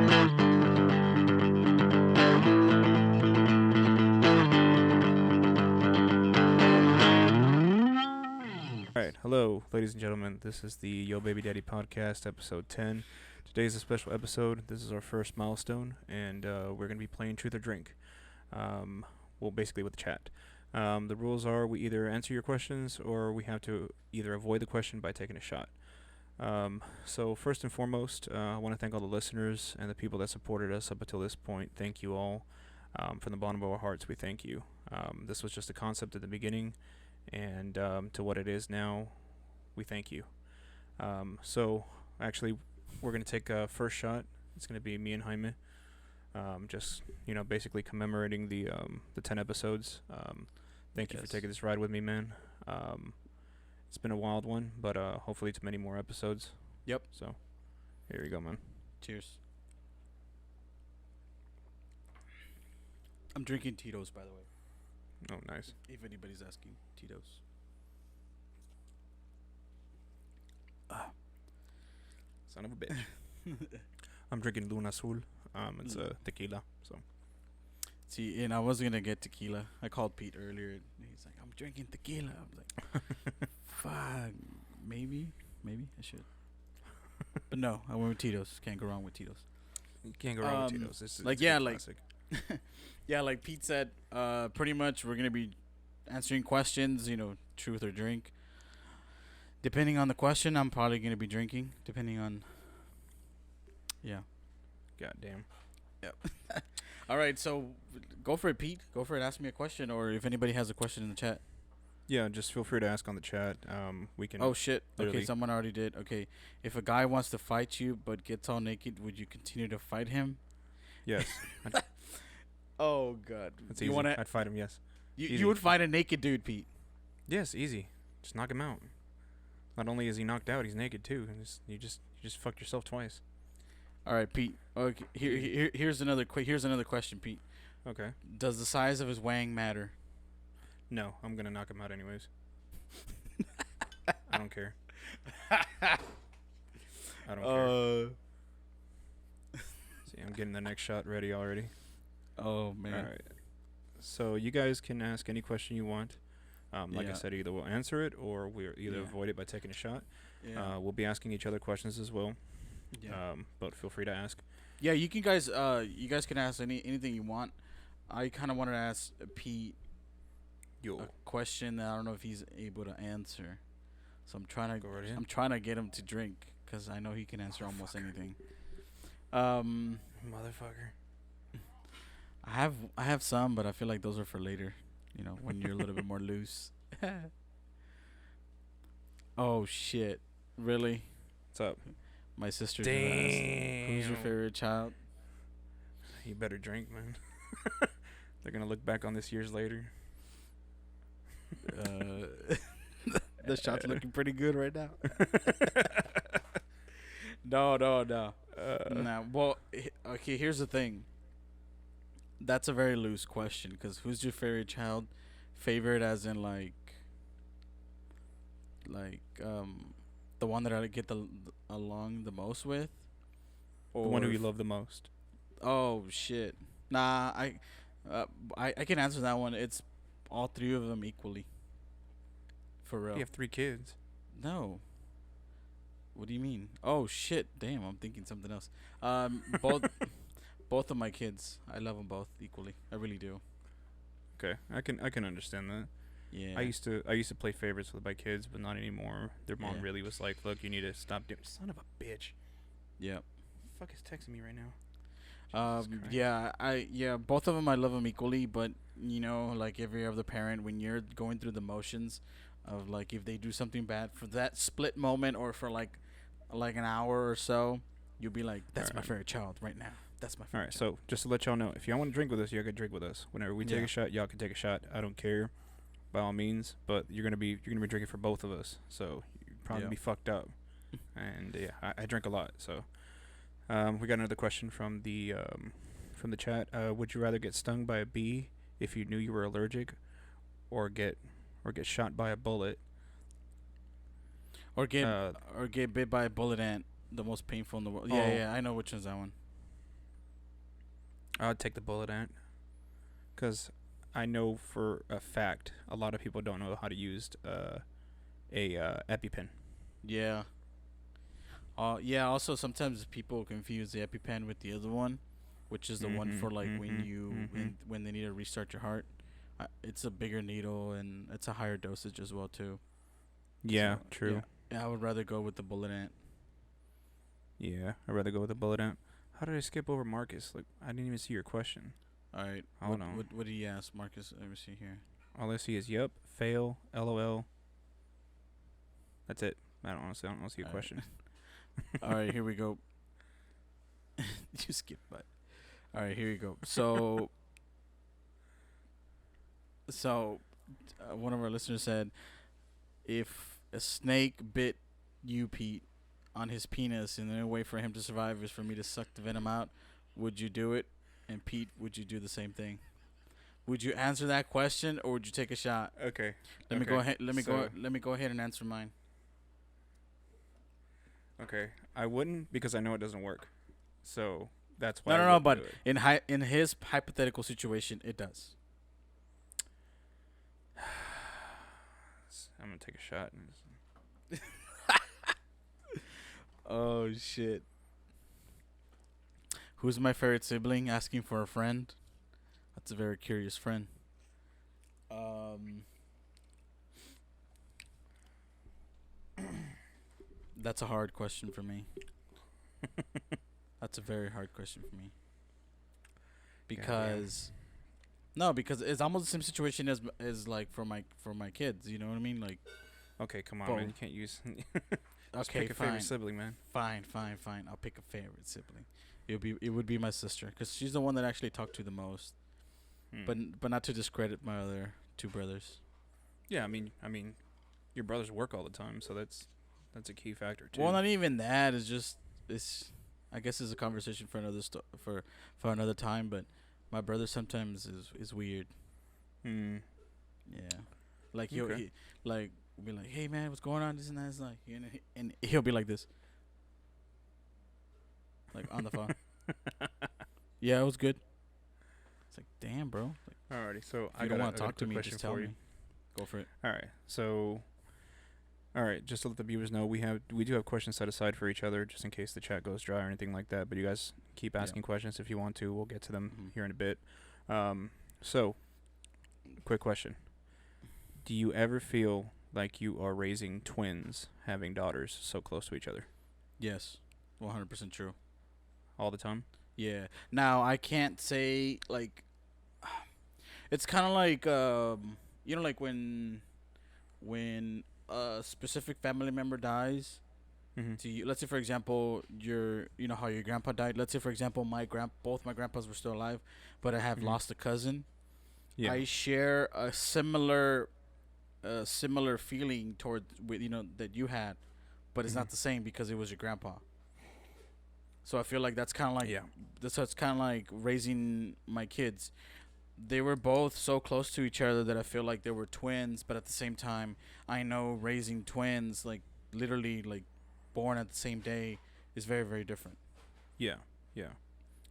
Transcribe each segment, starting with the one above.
All right, hello, ladies and gentlemen. This is the Yo Baby Daddy podcast, episode 10. Today is a special episode. This is our first milestone, and we're going to be playing Truth or Drink. Well, basically with the chat. The rules are we either answer your questions or we have to either avoid the question by taking a shot. So first and foremost, I want to thank all the listeners and the people that supported us up until this point. Thank you all. From the bottom of our hearts, we thank you. This was just a concept at the beginning, and to what it is now, we thank you. So actually, we're going to take a first shot. It's going to be me and Jaime. Just, basically commemorating the 10 episodes. Thank you for taking this ride with me, man. It's been a wild one, but hopefully it's many more episodes. Yep. So, here you go, man. Cheers. I'm drinking Tito's, by the way. Oh, nice. If anybody's asking, Tito's. Son of a bitch. I'm drinking Luna Azul. It's tequila, so. See, and I was gonna get tequila. I called Pete earlier. And he's like, "I'm drinking tequila." I was like, "Fuck, maybe I should." But no, I went with Tito's. Can't go wrong with Tito's. You can't go wrong with Tito's. This is like Pete said, pretty much we're gonna be answering questions. Truth or drink. Depending on the question, I'm probably gonna be drinking. Depending on. Yeah. Goddamn. Yep. All right, so go for it, Pete. Go for it. Ask me a question, or if anybody has a question in the chat. Yeah, just feel free to ask on the chat. We can. Oh shit! Literally. Okay, someone already did. Okay, if a guy wants to fight you but gets all naked, would you continue to fight him? Yes. Oh god. That's easy. I'd fight him. Yes. You would fight a naked dude, Pete? Yes, easy. Just knock him out. Not only is he knocked out, he's naked too. And you just fucked yourself twice. All right, Pete. Okay, here's another question, Pete. Okay. Does the size of his wang matter? No, I'm gonna knock him out anyways. I don't care. I don't care. See, I'm getting the next shot ready already. Oh man. All right. So you guys can ask any question you want. Like I said, either we'll answer it or we'll either avoid it by taking a shot. Yeah. We'll be asking each other questions as well. Yeah. But feel free to ask. Yeah, you guys can ask anything you want. I kind of wanted to ask Pete a question that I don't know if he's able to answer. So I'm trying to get him to drink because I know he can answer almost anything. Motherfucker. I have some, but I feel like those are for later. When you're a little bit more loose. Oh shit! Really? What's up? My sister just asked, "Who's your favorite child?" You better drink, man. They're gonna look back on this years later. The shot's looking pretty good right now. No. Nah. Well, okay. Here's the thing. That's a very loose question because who's your favorite child? Favorite as in like the one that I get along the most with, or the one who you love the most. Oh shit! Nah, I can answer that one. It's all three of them equally. For real. You have 3 kids. No. What do you mean? Oh shit! Damn, I'm thinking something else. Both of my kids, I love them both equally. I really do. Okay, I can understand that. Yeah. I used to play favorites with my kids, but not anymore. Their mom really was like, "Look, you need to stop doing." Son of a bitch. Yep. Fuck is texting me right now. Both of them I love them equally, but like every other parent, when you're going through the motions of like if they do something bad for that split moment or for like an hour or so, you'll be like, "That's my favorite child right now. That's my favorite." All right, so just to let y'all know, if y'all want to drink with us, y'all can drink with us. Whenever we take a shot, y'all can take a shot. I don't care, by all means. But you're gonna be drinking for both of us, so you probably be fucked up. And I drink a lot, so. We got another question from the chat. Would you rather get stung by a bee if you knew you were allergic, or get shot by a bullet, or get bit by a bullet ant? The most painful in the world. Yeah, I know which one's that one. I'd take the bullet ant, because I know for a fact a lot of people don't know how to use a EpiPen. Yeah. Yeah. Also, sometimes people confuse the EpiPen with the other one, which is the one for like when when they need to restart your heart. It's a bigger needle and it's a higher dosage as well too. Yeah, So, true. Yeah, I would rather go with the bullet ant. Yeah, I'd rather go with the bullet ant. How did I skip over Marcus? Like, I didn't even see your question. All right. Hold on. What did he ask, Marcus? Let me see here. All I see is yup, fail, LOL. That's it. I don't see a All right. question. All right, here we go. You skip, but all right, here you go. So, one of our listeners said, if a snake bit you, Pete, on his penis, and the only way for him to survive is for me to suck the venom out, would you do it? And Pete, would you do the same thing? Would you answer that question, or would you take a shot? Okay. Let me go ahead. Let me go ahead and answer mine. Okay. I wouldn't, because I know it doesn't work. So that's why. No, I no, no. wouldn't But do it. in his hypothetical situation, it does. I'm gonna take a shot. Oh shit. Who's my favorite sibling? Asking for a friend. That's a very curious friend. That's a hard question for me. That's a very hard question for me. Because because it's almost the same situation as like for my kids. You know what I mean? Like, Okay, come on, Bo- man. You can't use. Just okay, pick a fine, favorite sibling, man. fine. I'll pick a favorite sibling. It would be my sister, because she's the one that I actually talk to the most. But not to discredit my other two brothers. Yeah, I mean, your brothers work all the time, so that's a key factor too. Well, not even that. It's just I guess it's a conversation for for another time. But my brother sometimes is weird. Hmm. Yeah, like Okay. he like be like, hey man, what's going on? This and that. It's like, and he'll be like this, like on the phone. Yeah, it was good. It's like, damn, bro. Like, Alrighty, so if you don't want to talk to quick me, question just tell for me. you. Go for it. All right. So, just to let the viewers know, we do have questions set aside for each other, just in case the chat goes dry or anything like that. But you guys keep Yeah. asking questions if you want to. We'll get to them Mhm. here in a bit. So, quick question: do you ever feel like you are raising twins, having daughters so close to each other Yes, 100% true. all the time? Yeah. Now I can't say like it's kind of like like when a specific family member dies Mm-hmm. to you. Let's say for example, how your grandpa died. Let's say for example, both my grandpas were still alive, but I have Mhm. lost a cousin. Yeah. I share a similar feeling toward with that you had, but it's not Mhm. the same because it was your grandpa. So I feel like that's kind of like Yeah. it's kind of like raising my kids. They were both so close to each other that I feel like they were twins, but at the same time, I know raising twins, like literally like born at the same day, is very very different. Yeah. Yeah.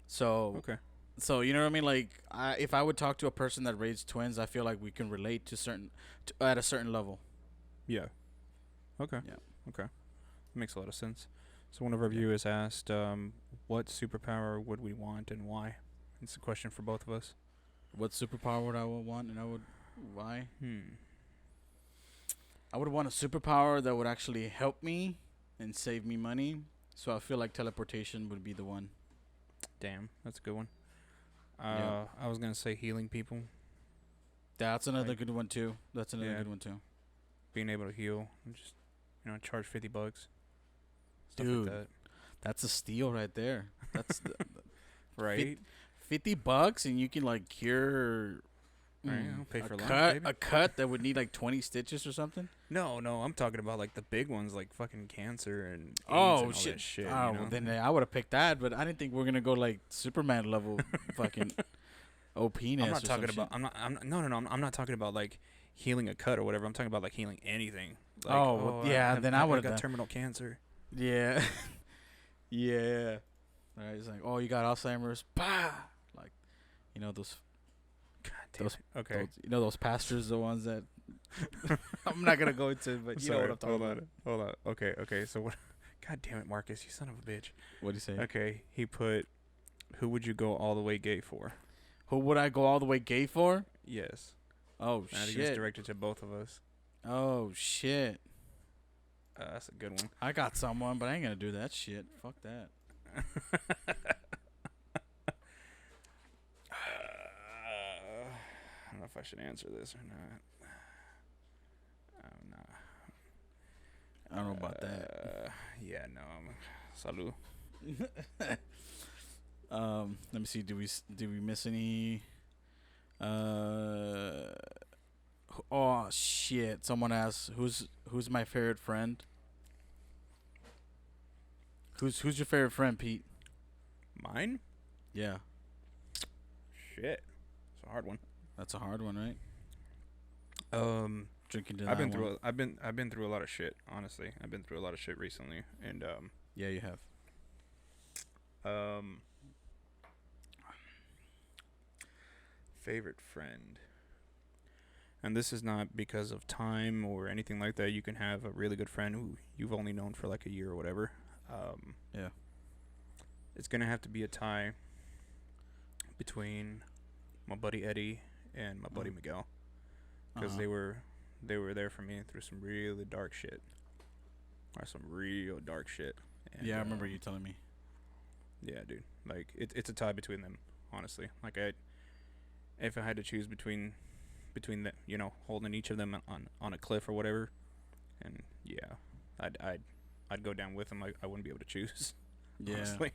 So Okay. you know what I mean? Like if I would talk to a person that raised twins, I feel like we can relate at a certain level. Yeah. Okay. Yeah. Okay. Makes a lot of sense. So one of our Yeah. viewers asked, what superpower would we want and why? It's a question for both of us. What superpower would I want, and why? Hmm. I would want a superpower that would actually help me and save me money. So I feel like teleportation would be the one. Damn, that's a good one. Yeah. I was gonna say healing people, That's another Like- good one too. That's another Yeah. good one too. being able to heal, and just charge $50, stuff Dude. like that. That's a steal right there. That's Right? $50 and you can like cure Right, I'll pay for lunch, cut baby. a cut that would need like 20 stitches or something. No, I'm talking about like the big ones, like fucking cancer and AIDS Oh and all shit! that shit. Oh, you know? well, then I would have picked that, but I didn't think we are gonna go like Superman level fucking OP-ness. I'm not or talking some about. I'm not. No. I'm not talking about like healing a cut or whatever. I'm talking about like healing anything. Like, Oh, well, yeah, then I would've got done- terminal cancer. shit. Yeah, yeah. All right, it's like, oh, you got Alzheimer's. Bah! Like You know those. God damn Those- it. Okay. Those, you know those pastors, the ones that. I'm not gonna go into, it, but you know what I'm talking about. Hold on. Okay. So what? God damn it, Marcus, you son of a bitch. What do you say? Okay, he put, who would you go all the way gay for? Who would I go all the way gay for? Yes. Oh I think it's shit. directed to both of us. Oh shit. That's a good one. I got someone, but I ain't gonna do that shit. Fuck that. I don't know if I should answer this or not. I'm not. I don't know about that. Yeah, no. Salud. Let me see. Did we miss any? Oh shit! Someone asked, "Who's my favorite friend?" Who's your favorite friend, Pete? Mine? Yeah, Shit. It's a hard one. that's a hard one, right? Drinking to I've been that one. I've been through a lot of shit, honestly. I've been through a lot of shit recently, and Yeah, you have. favorite friend. And this is not because of time or anything like that. You can have a really good friend who you've only known for like a year or whatever. Yeah. It's gonna have to be a tie between my buddy Eddie and my buddy Miguel, because Uh-huh. they were there for me through some really dark shit, or some real dark shit. And, Yeah, I remember you telling me. Yeah, dude. Like it's a tie between them, honestly. Like if I had to choose between the, you know, holding each of them on a cliff or whatever, and yeah, I'd go down with them. I wouldn't be able to choose. Yeah. Honestly.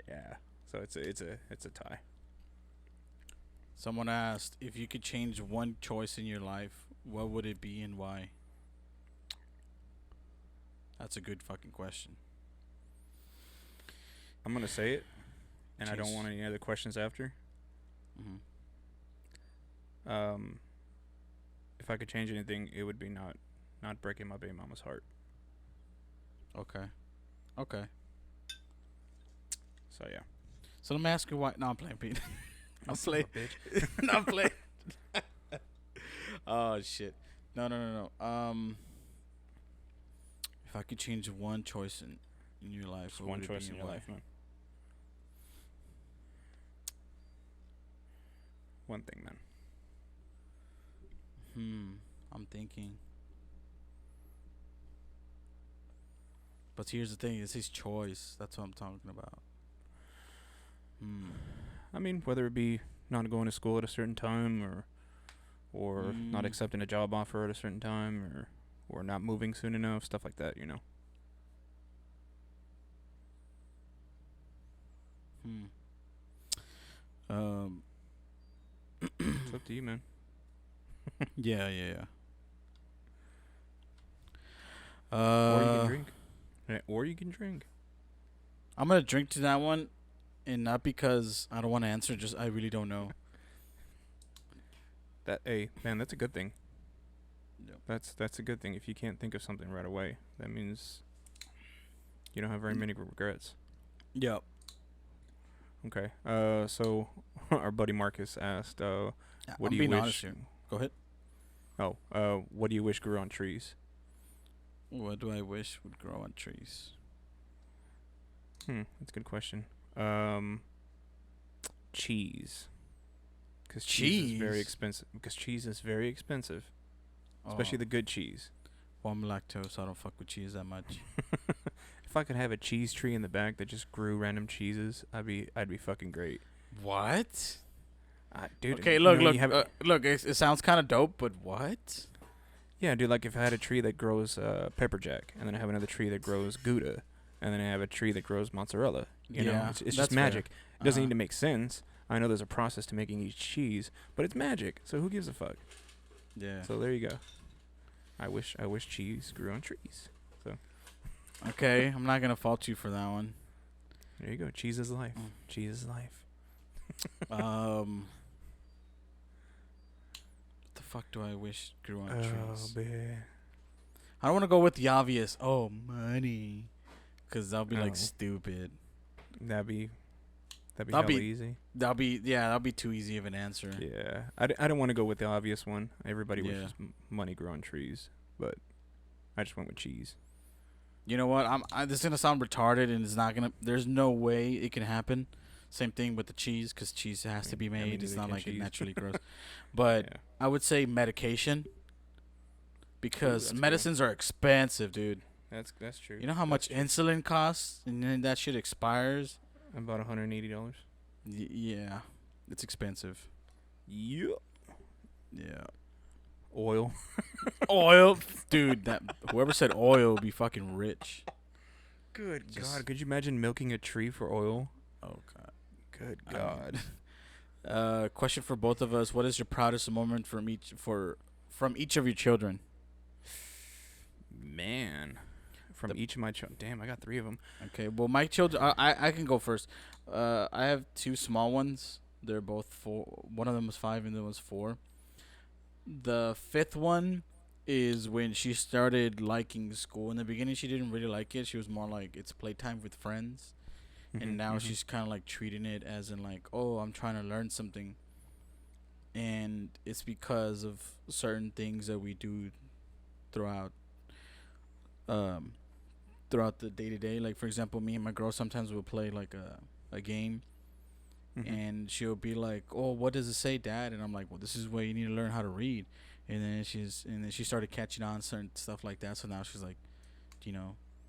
Yeah. So it's a tie. Someone asked if you could change one choice in your life, what would it be and why? That's a good fucking question. I'm gonna say it, and I don't Jeez. want any other questions after. Mhm. If I could change anything, it would be not breaking my baby mama's heart. Okay. Okay. So yeah. So let me ask you why. No, I'm playing, Pete. I'm Son of playing. a bitch. No, I'm playing. Oh shit. No. If I could change one choice in your life, Just what one would it choice be in and your why? life, man. One thing, man. I'm thinking. But here's the thing: it's his choice. That's what I'm talking about. I mean, whether it be not going to school at a certain time, or not accepting a job offer at a certain time, or not moving soon enough, stuff like that, you know. It's up to you, man. Yeah. Or you can drink. Yeah, or you can drink. I'm gonna drink to that one, and not because I don't want to answer. Just I really don't know. Hey, man, that's a good thing. Yep. That's a good thing. If you can't think of something right away, that means you don't have very many regrets. Yep. Okay. So our buddy Marcus asked, what I'm do you being wish? honest here. Go ahead. Oh, what do you wish grew on trees? What do I wish would grow on trees? That's a good question. Cheese. Because cheese is very Cheese? expensive. Because cheese is very expensive, especially Oh. the good cheese. Well, I'm lactose, so I don't fuck with cheese that much. If I could have a cheese tree in the back that just grew random cheeses, I'd be fucking great. What? Dude. Okay, you look. know, you have- Look. It sounds kind of dope, but what? Yeah, dude. Like if I had a tree that grows pepper jack, and then I have another tree that grows Gouda, and then I have a tree that grows mozzarella. You know, Yeah, it's that's just fair. magic. It doesn't Uh-huh. need to make sense. I know there's a process to making each cheese, but it's magic. So who gives a fuck? Yeah. So there you go. I wish cheese grew on trees. Okay, I'm not gonna fault you for that one. There you go. Cheese is life. Mm. Cheese is life. What the fuck do I wish grew on trees? man. I don't want to go with the obvious. Oh, money, because that'll be Oh. like stupid. That'd be That'd be That'll hella be- easy. that'll be too easy of an answer. Yeah, I don't want to go with the obvious one. Everybody Yeah. wishes money grew on trees, but I just went with cheese. You know what? This is gonna sound retarded, and it's not gonna. There's no way it can happen. Same thing with the cheese, because cheese has to be I mean, made. It's neither not can like it cheese. naturally grows. But Yeah. I would say medication, because that's a good one. medicines are expensive, dude. That's true. You know how much insulin costs, and then that shit expires. About $180. Yeah, it's expensive. Yeah. Yeah. Oil. Oil, dude. That whoever said oil would be fucking rich. Good Just- God, could you imagine milking a tree for oil? Oh god. Good I mean, God. Question for both of us: what is your proudest moment from each of your children? Man. From The- each of my children. Damn, I got 3 of them. Okay, well, my children, I can go first. I have 2 small ones. They're both 4. One of them was 5, and the other was 4. The 5th one is when she started liking school. In the beginning, she didn't really like it. She was more like it's playtime with friends, and now she's kind of like treating it as in like, oh, I'm trying to learn something. And it's because of certain things that we do throughout throughout the day to day. Like, for example, me and my girl sometimes will play like a game, and she'll be like, "Oh, what does it say, Dad?" And I'm like, "Well, this is where you need to learn how to read." And then she started catching on certain stuff like that. So now she's like,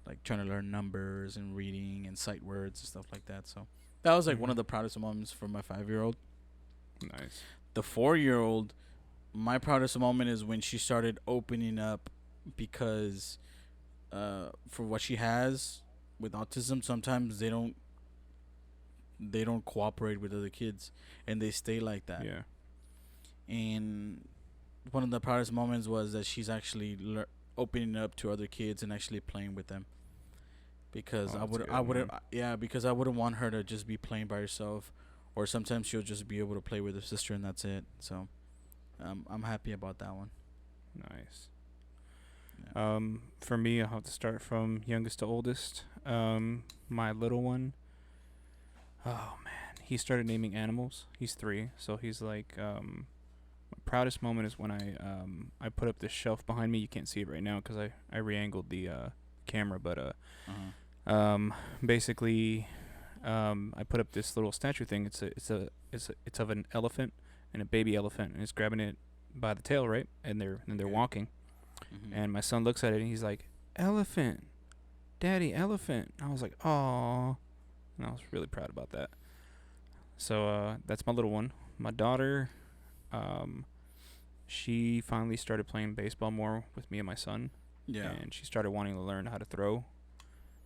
like trying to learn numbers and reading and sight words and stuff like that. So that was like one of the proudest moments for my 5-year-old. Nice. The 4-year-old, my proudest moment is when she started opening up, because for what she has with autism, sometimes they don't cooperate with other kids, and they stay like that. Yeah. And one of the proudest moments was that she's actually opening up to other kids and actually playing with them. Because Oh, that's a good one. because I wouldn't want her to just be playing by herself, or sometimes she'll just be able to play with her sister and that's it. So, I'm happy about that one. Nice. Yeah. For me, I'll have to start from youngest to oldest. My little one. Oh man, he started naming animals. He's 3, so he's like, my proudest moment is when I put up this shelf behind me. You can't see it right now because I re-angled the camera, but basically, I put up this little statue thing. It's of an elephant and a baby elephant, and it's grabbing it by the tail, right? And they're Okay. walking. And my son looks at it and he's like, "Elephant, Daddy, elephant." I was like, "Aw," and I was really proud about that. So that's my little one. My daughter, she finally started playing baseball more with me and my son, Yeah. and she started wanting to learn how to throw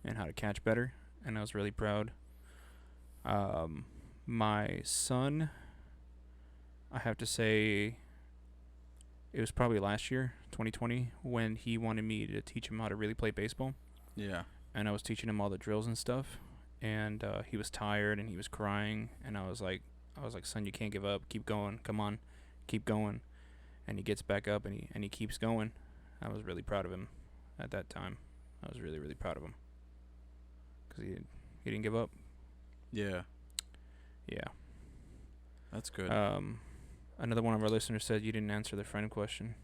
and how to catch better, and I was really proud. My son, I have to say, it was probably last year, 2020, when he wanted me to teach him how to really play baseball, Yeah. and I was teaching him all the drills and stuff, and he was tired and he was crying, and I was like, "Son, you can't give up. Keep going. Come on, keep going." And he gets back up and he keeps going. I was really proud of him at that time. I was really, really proud of him because he didn't give up. Yeah. Yeah. That's good. Another one of our listeners said you didn't answer the friend question.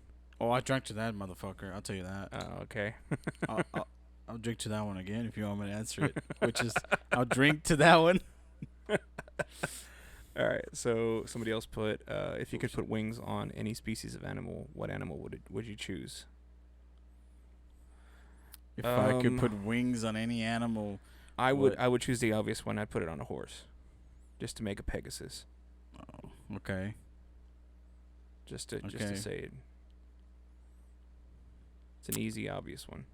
Oh, I drank to that motherfucker. I'll tell you that. Okay. I'll drink to that one again if you want me to answer it. Which is, I'll drink to that one. All right. So somebody else put, if you could put wings on any species of animal, what animal would you choose? If I could put wings on any animal, I would What? choose the obvious one. I'd put it on a horse, just to make a Pegasus, oh, okay. just to Okay. say it. It's an easy, obvious one.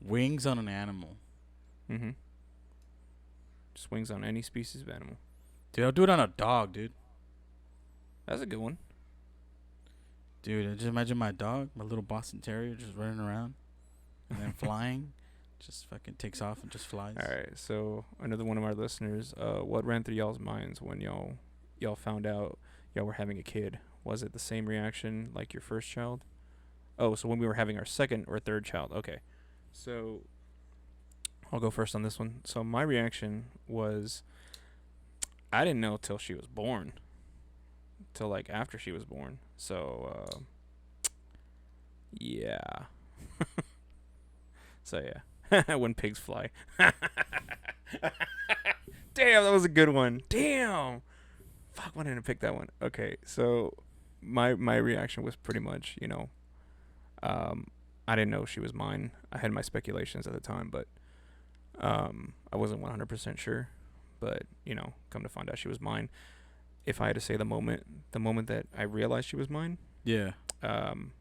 Wings on an animal. Mm-hmm. Just wings on any species of animal. Dude, I'll do it on a dog, dude. That's a good one. Dude, just imagine my dog, my little Boston Terrier, just running around and then flying. Just fucking takes off and just flies. All right. So another one of our listeners, what ran through y'all's minds when y'all found out y'all were having a kid? Was it the same reaction like your first child? Oh, so when we were having our second or third child. Okay. So I'll go first on this one. So my reaction was I didn't know till she was born, till like after she was born. So yeah. So yeah, when pigs fly. Damn, that was a good one. Damn. Fuck, why didn't I pick that one? Okay, so my reaction was pretty much, I didn't know she was mine. I had my speculations at the time, but I wasn't 100% sure. But come to find out she was mine. If I had to say the moment that I realized she was mine, Yeah. um,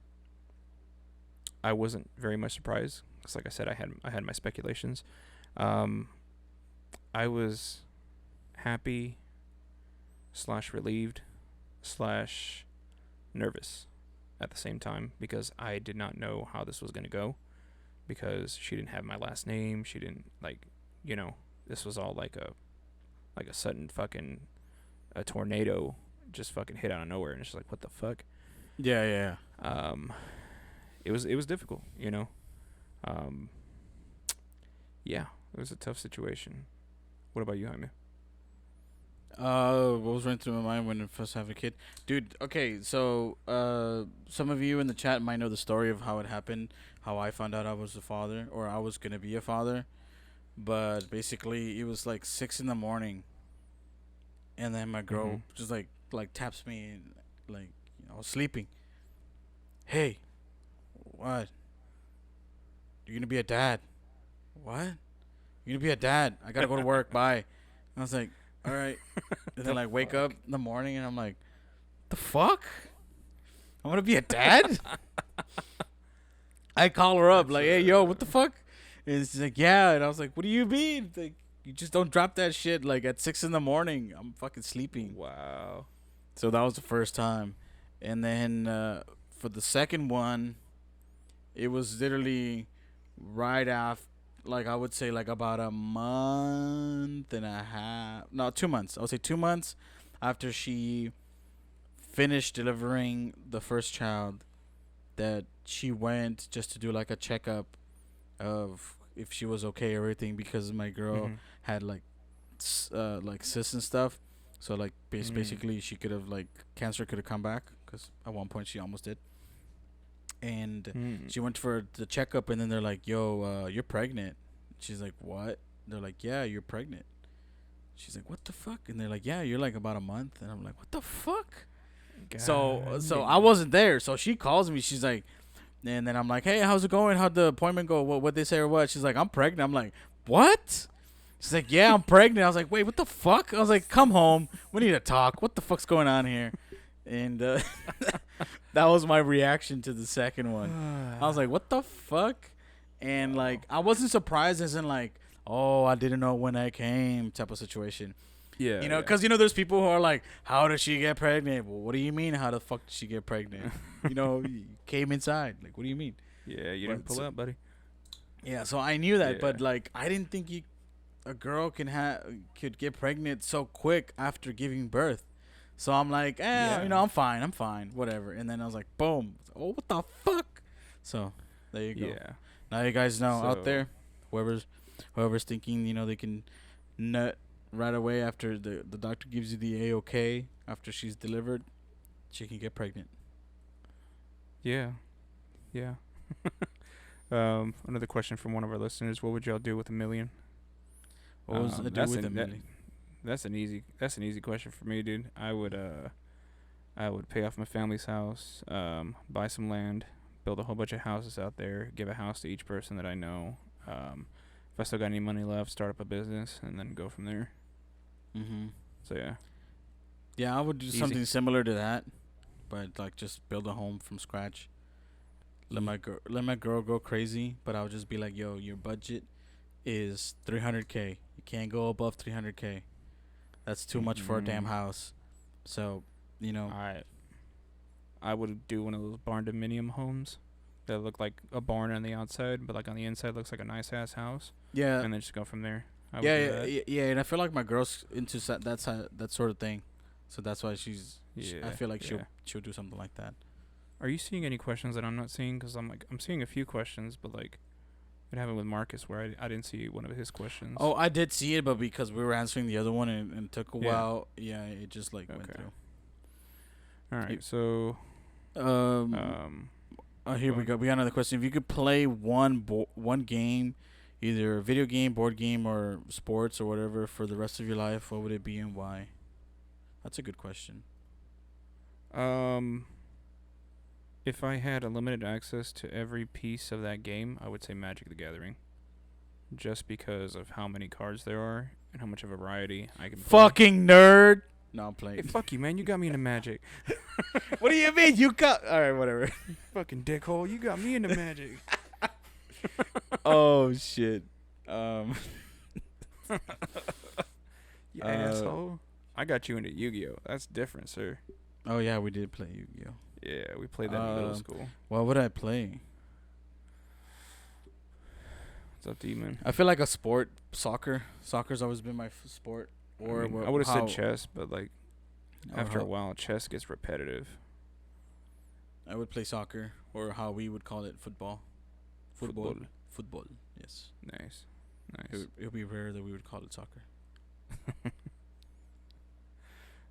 I wasn't very much surprised because, like I said, I had my speculations. Um, I was happy / relieved / nervous at the same time because I did not know how this was gonna go because she didn't have my last name. She didn't this was all like a sudden fucking a tornado just fucking hit out of nowhere and it's just like what the fuck. Yeah, yeah. It was difficult, yeah, it was a tough situation. What about you, Jaime? What was running through my mind when I first have a kid, dude? Okay, so some of you in the chat might know the story of how it happened, how I found out I was a father or I was gonna be a father. But basically, it was like 6 in the morning, and then my girl just like taps me, and, like I was sleeping. Hey, what? You're gonna be a dad? What? You're gonna be a dad? I gotta go to work. Bye. And I was like, all right. And then like wake up in the morning, and I'm like, the fuck? I'm gonna be a dad? I call her up like, hey, yo, what the fuck? And she's like, yeah. And I was like, what do you mean? Like, you just don't drop that shit like at 6 in the morning. I'm fucking sleeping. Wow. So that was the first time. And then for the second one, it was literally right after, like I would say like about a month and a half. No, 2 months. I would say 2 months after she finished delivering the first child, that she went just to do like a checkup of if she was okay or everything, because my girl had like cysts and stuff. So like basically she could have like cancer could have come back because at one point she almost did. And she went for the checkup, and then they're like, "Yo, you're pregnant." She's like, "What?" They're like, "Yeah, you're pregnant." She's like, "What the fuck?" And they're like, "Yeah, you're like about a month." And I'm like, "What the fuck?" So I wasn't there. So she calls me. She's like, and then I'm like, "Hey, how's it going? How'd the appointment go? What they say or what?" She's like, "I'm pregnant." I'm like, "What?" She's like, "Yeah, I'm pregnant." I was like, "Wait, what the fuck?" I was like, "Come home. We need to talk. What the fuck's going on here?" And that was my reaction to the second one. I was like, "What the fuck?" And like, I wasn't surprised, as in like, "Oh, I didn't know when I came" type of situation. Yeah. Because there's people who are like, "How did she get pregnant?" Well, what do you mean? How the fuck did she get pregnant? You came inside. Like, what do you mean? Yeah, you didn't pull out, buddy. Yeah, so I knew that, Yeah. but like, I didn't think a girl could get pregnant so quick after giving birth. So I'm like, I'm fine, whatever. And then I was like, boom. Oh, what the fuck? So there you go. Yeah. Now you guys know out So- there, whoever's thinking, they can nut right away after the doctor gives you the A-OK after she's delivered, she can get pregnant. Yeah. Yeah. Another question from one of our listeners: what would y'all do with $1 million? What was the do with a million? That's an easy question for me, dude. I would pay off my family's house, buy some land, build a whole bunch of houses out there, give a house to each person that I know. If I still got any money left, start up a business and then go from there. Mm-hmm. So yeah. Yeah, I would do Easy. something similar to that, but like just build a home from scratch. Let my girl go crazy, but I would just be like, "Yo, your budget is 300K. You can't go above 300K. That's too much for a damn house." So, I would do one of those barn dominium homes that look like a barn on the outside, but like on the inside looks like a nice ass house. yeah, And then just go from there. I would yeah, do yeah, that. yeah, and I feel like my girl's into that sort of thing, so that's why I Yeah, feel like yeah. she'll do something like that. Are you seeing any questions that I'm not seeing? Because I'm seeing a few questions, but like It happened with Marcus where I didn't see one of his questions. Oh, I did see it, but because we were answering the other one and it took a Yeah. while, it just like went Okay. through. All right. you- So Here go we ahead. go. We got another question. If you could play one game, either a video game, board game, or sports or whatever, for the rest of your life, what would it be and why? That's a good question. If I had unlimited access to every piece of that game, I would say Magic the Gathering. Just because of how many cards there are and how much of a variety I can play. Fucking nerd. No, I'm Hey, playing. fuck you, man. You got me into Magic. What do you mean? You got all right, whatever. Fucking dickhole. You got me into Magic. Oh shit. You asshole. I got you into Yu-Gi-Oh. That's different, sir. Oh yeah, we did play Yu-Gi-Oh. Yeah, we played that in middle Um, school. What would I play? It's up to you, man. I feel like a sport, soccer. Soccer's always been my sport. Or I would have how- said chess, but like or after a how- while, chess gets repetitive. I would play soccer, or how we would call it, football. Football. Yes. Nice. It would be rare that we would call it soccer.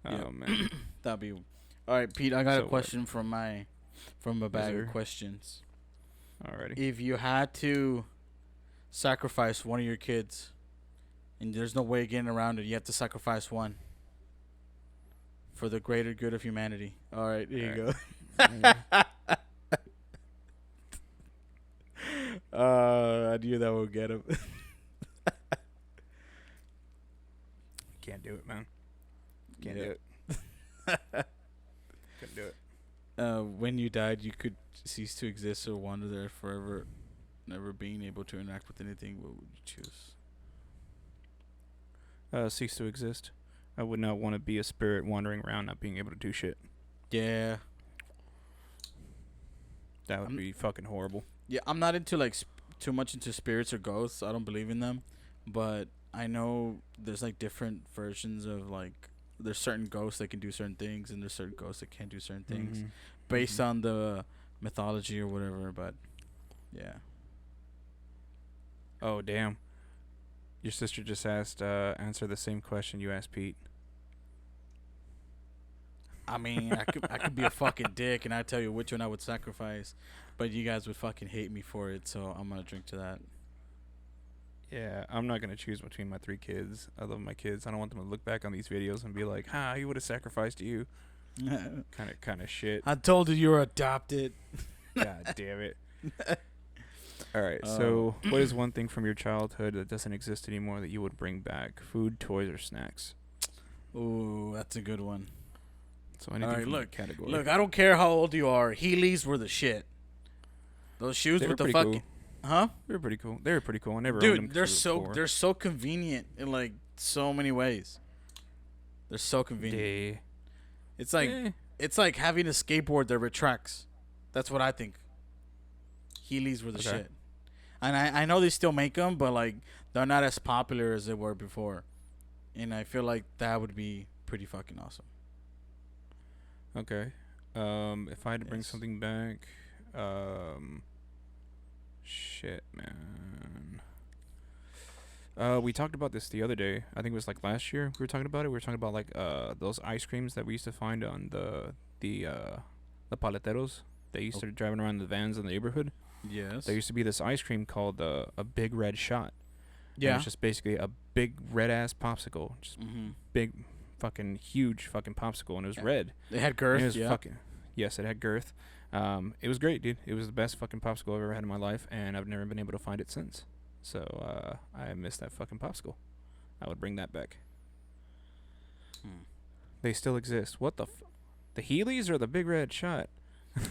Oh Yeah. man. That'd be. All right, Pete. I got So a what? question from a bag sir. of questions. Alrighty. If you had to sacrifice one of your kids, and there's no way getting around it, you have to sacrifice one for the greater good of humanity. All right, here you go. I knew that would get him. Can't do it, man. Can't Yeah. do it. Couldn't do it. When you died, you could cease to exist or wander there forever, never being able to interact with anything. What would you choose? Cease to exist. I would not want to be a spirit wandering around, not being able to do shit. Yeah. That would I'm- be fucking horrible. Yeah, I'm not into like too much into spirits or ghosts. I don't believe in them, but I know there's like different versions of like there's certain ghosts that can do certain things and there's certain ghosts that can't do certain things Mhm. based Mhm. on the mythology or whatever. But yeah, Oh damn. Your sister just asked. Answer the same question you asked Pete. I mean, I could be a fucking dick and I tell you which one I would sacrifice, but you guys would fucking hate me for it. So I'm gonna drink to that. Yeah, I'm not gonna choose between my 3 kids. I love my kids. I don't want them to look back on these videos and be like, "Ha, he would have sacrificed you." Kind of shit. I told you were adopted. God damn it. All right. So, what is one thing from your childhood that doesn't exist anymore that you would bring back? Food, toys, or snacks? Ooh, that's a good one. So anything Alright, from look, that category. Look, I don't care how old you are. Heelys were the shit. Those shoes They were with the pretty fucking, cool. huh? They were pretty cool. They were pretty cool. I never owned them Dude, 'cause they're we were so poor. they're so convenient in like so many ways. They're so convenient. They- It's like eh, it's like having a skateboard that retracts. That's what I think. Heelys were the Okay. shit. And I know they still make them, but like they're not as popular as they were before. And I feel like that would be pretty fucking awesome. okay. If I had to bring Yes. something back, shit, man. We talked about this the other day. I think it was like last year. We were talking about it. We were talking about like those ice creams that we used to find on the paleteros. They used to driving around the vans in the neighborhood. Yes. There used to be this ice cream called a Big Red Shot. And Yeah. it's just basically a big red ass popsicle, just Mm-hmm. big, fucking huge fucking popsicle, and it was Yeah. red. They had And girth. it was Yeah. fucking. Yes, it had girth. It was great, dude. It was the best fucking popsicle I've ever had in my life, and I've never been able to find it since. So I miss that fucking popsicle. I would bring that back. Hmm. They still exist. What the? The Heelys or the Big Red Shot?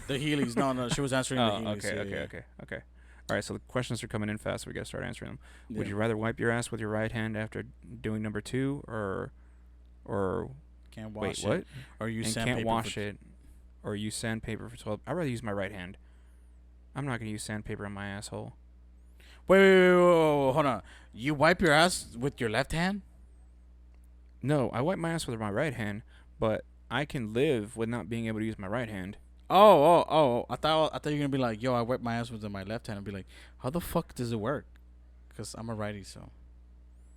The Heelys. No, she was answering the Oh, Heelys. okay, yeah, okay, yeah. okay. All right, so the questions are coming in fast. So we gotta start answering them. Would Yeah. you rather wipe your ass with your right hand after doing number 2, or Can't wait, wash what? it. Or you And sandpaper can't wash for- it, or use sandpaper for 12? I'd rather use my right hand. I'm not gonna use sandpaper on my asshole. Wait, hold on. You wipe your ass with your left hand? No, I wipe my ass with my right hand, but I can live with not being able to use my right hand. Oh! I thought you were gonna be like, yo, I wipe my ass with my left hand. I'd be like, how the fuck does it work? Cause I'm a righty, so.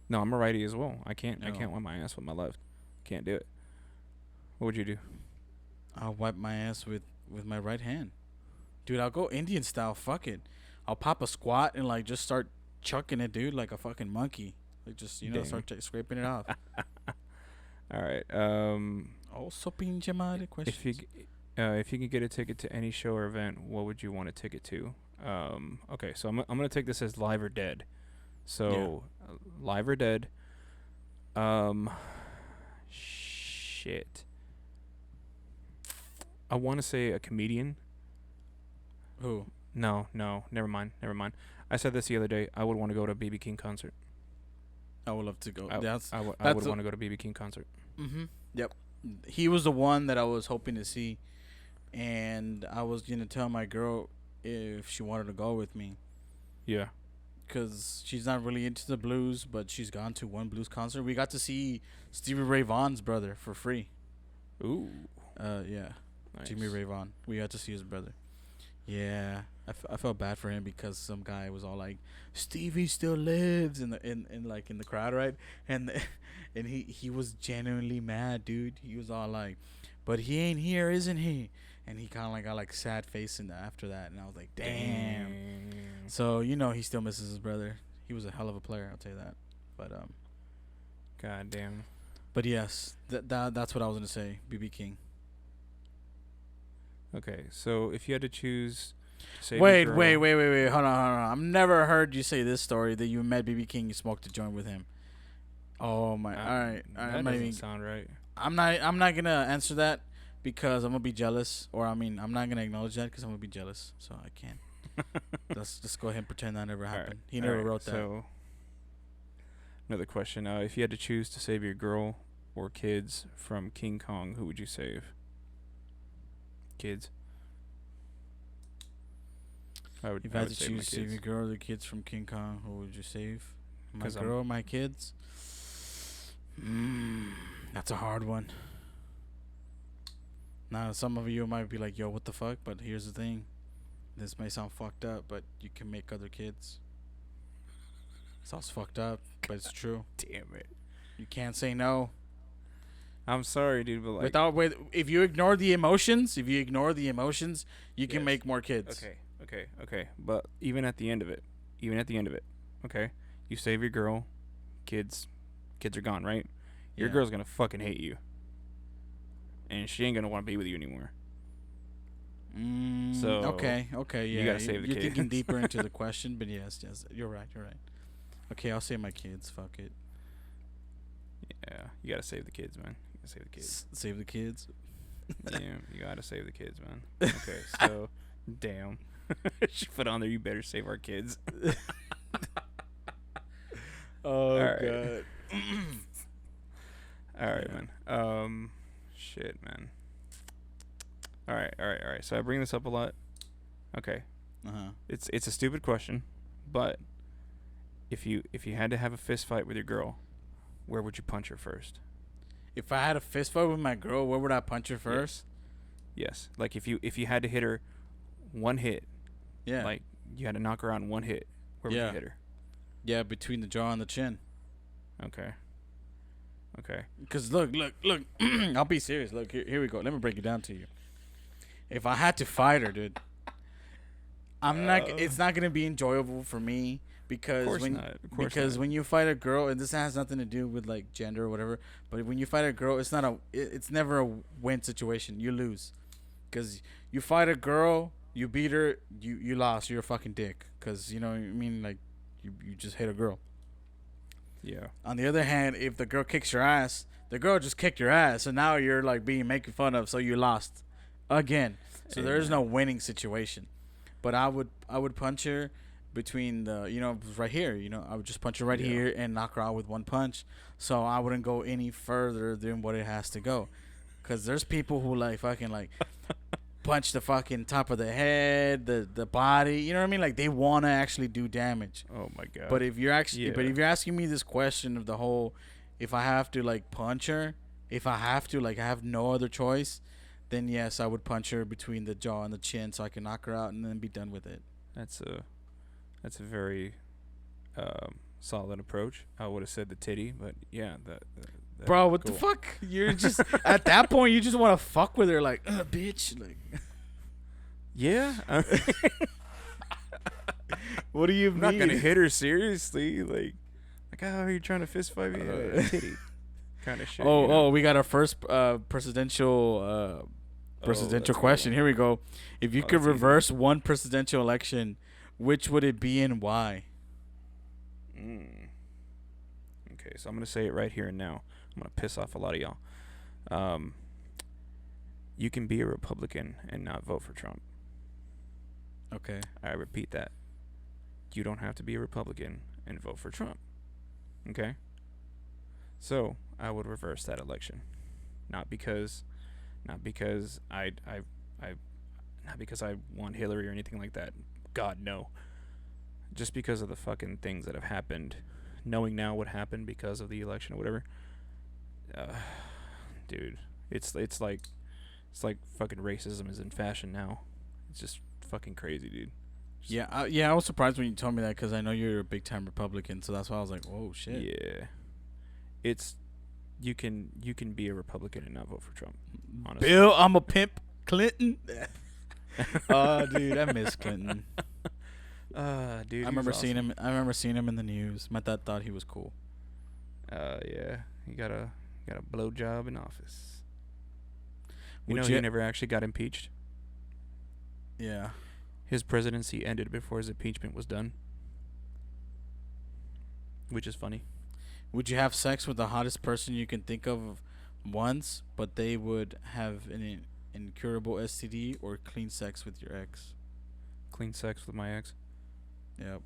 No, I'm a righty as well. I can't Oh. wipe my ass with my left. Can't do it. What would you do? I'll wipe my ass with my right hand, dude. I'll go Indian style. Fuck it. I'll pop a squat and like just start chucking it, dude, like a fucking monkey. Like just Dang. start scraping it off. All right. Also, pinche madre questions. If you could get a ticket to any show or event, what would you want a ticket to? Okay, so I'm gonna take this as live or dead. So, live or dead. Shit. I want to say a comedian. Who? No, never mind. I said this the other day. I would want to go to a BB King concert. I would love to go. I would that's want to go to BB King concert. Yep. He was the one that I was hoping to see, and I was gonna tell my girl if she wanted to go with me, Yeah. cause she's not really into the blues, but she's gone to one blues concert. We got to see Stevie Ray Vaughan's brother for free. Ooh. Yeah, Nice. Jimmy Ray Vaughan. We got to see his brother. Yeah, I felt bad for him because some guy was all like, Stevie still lives in the crowd, right? And and he was genuinely mad, dude. He was all like, but he ain't here, isn't he? And he kind of like got like sad face after that, and I was like, damn. So he still misses his brother. He was a hell of a player, I'll tell you that. But God damn. but yes, that's what I was gonna say. BB King. Okay, so if you had to choose to save Wait, your girl, wait. Hold on. I've never heard you say this story that you met BB King, you smoked a joint with him. Oh my! All right. That I'm not doesn't even. sound right. I'm not gonna answer that because I'm gonna be jealous, or I'm not gonna acknowledge that because I'm gonna be jealous. So I can't. Let's just go ahead and pretend that never happened. He never wrote that. So, another question: if you had to choose to save your girl or kids from King Kong, who would you save? Kids. If I had to choose save your girl or the kids from King Kong, who would you save? My 'Cause girl or my kids? That's a hard one. Now, some of you might be like, yo, what the fuck? But here's the thing. This may sound fucked up, but you can make other kids. Sounds fucked up, but it's true. Damn it. You can't say no. I'm sorry, dude, but like. If you ignore the emotions, you can Yes. make more kids. Okay. But even at the end of it, okay, you save your girl, kids are gone, right? Your Yeah. girl's gonna fucking hate you, and she ain't gonna want to be with you anymore. So, okay, yeah. you gotta save the You're thinking kids. deeper into the question, but yes, you're right. Okay, I'll save my kids. Fuck it. Yeah, you gotta save the kids, man. You gotta save the kids. Save the kids. Yeah, you gotta save the kids, man. Okay, so, damn. She put on there, you better save our kids. Oh Alright. god. Alright, Yeah. man. Shit, man. Alright. So I bring this up a lot. Okay. It's a stupid question, but if you had to have a fist fight with your girl, where would you punch her first? If I had a fist fight with my girl, where would I punch her first? Yes. Like if you had to hit her one hit, Yeah. like you had to knock her out in one hit, where would Yeah. you hit her? Yeah, between the jaw and the chin. Okay. Cause look. I'll be serious. Look, here we go. Let me break it down to you. If I had to fight her, dude, It's not gonna be enjoyable for me because Of course not. when you fight a girl, and this has nothing to do with like gender or whatever, but when you fight a girl, it's never a win situation. You lose, cause you fight a girl, you beat her, you lost. You're a fucking dick, cause you know what I mean, like you just hit a girl. Yeah. On the other hand, if the girl kicks your ass, the girl just kicked your ass, so now you're like being making fun of, so you lost again. So there's no winning situation. But I would punch her between the right here. I would just punch her right here and knock her out with one punch. So I wouldn't go any further than what it has to go. Cause there's people who like fucking like punch the fucking top of the head, the body. You know what I mean? Like they wanna actually do damage. Oh my god. But if you're asking me this question of the whole, if I have to like punch her, if I have to like I have no other choice, then yes, I would punch her between the jaw and the chin so I can knock her out and then be done with it. That's a very solid approach. I would have said the titty, but yeah, that Bro, what cool. the fuck? You're just at that point you just want to fuck with her like, bitch. Like, Yeah, what do you I'm mean? not gonna hit her seriously. Like, oh, are you trying to fist fight me? Titty, kind of shit. Oh, we got our first presidential that's question. Here we go. If you Oh, could that's easy. reverse one presidential election, which would it be and why? Okay, so I'm gonna say it right here and now. I'm gonna piss off a lot of y'all. You can be a Republican and not vote for Trump. Okay. I repeat that. You don't have to be a Republican and vote for Trump. Okay? So, I would reverse that election. Not because I not because I want Hillary or anything like that. God, no. Just because of the fucking things that have happened. Knowing now what happened because of the election or whatever. Dude, it's like fucking racism is in fashion now. It's just fucking crazy, dude. Yeah, I was surprised when you told me that because I know you're a big time Republican, so that's why I was like, "Whoa, shit." Yeah, it's you can be a Republican and not vote for Trump. Honestly, Bill, I'm a pimp. Clinton. Oh, dude, I miss Clinton. dude, I remember seeing him. I remember seeing him in the news. My dad thought he was cool. Yeah, he got a blowjob in office. You Would know, you- he never actually got impeached. Yeah. His presidency ended before his impeachment was done, which is funny. Would you have sex with the hottest person you can think of once, but they would have an incurable STD, or clean sex with your ex? Clean sex with my ex. Yep.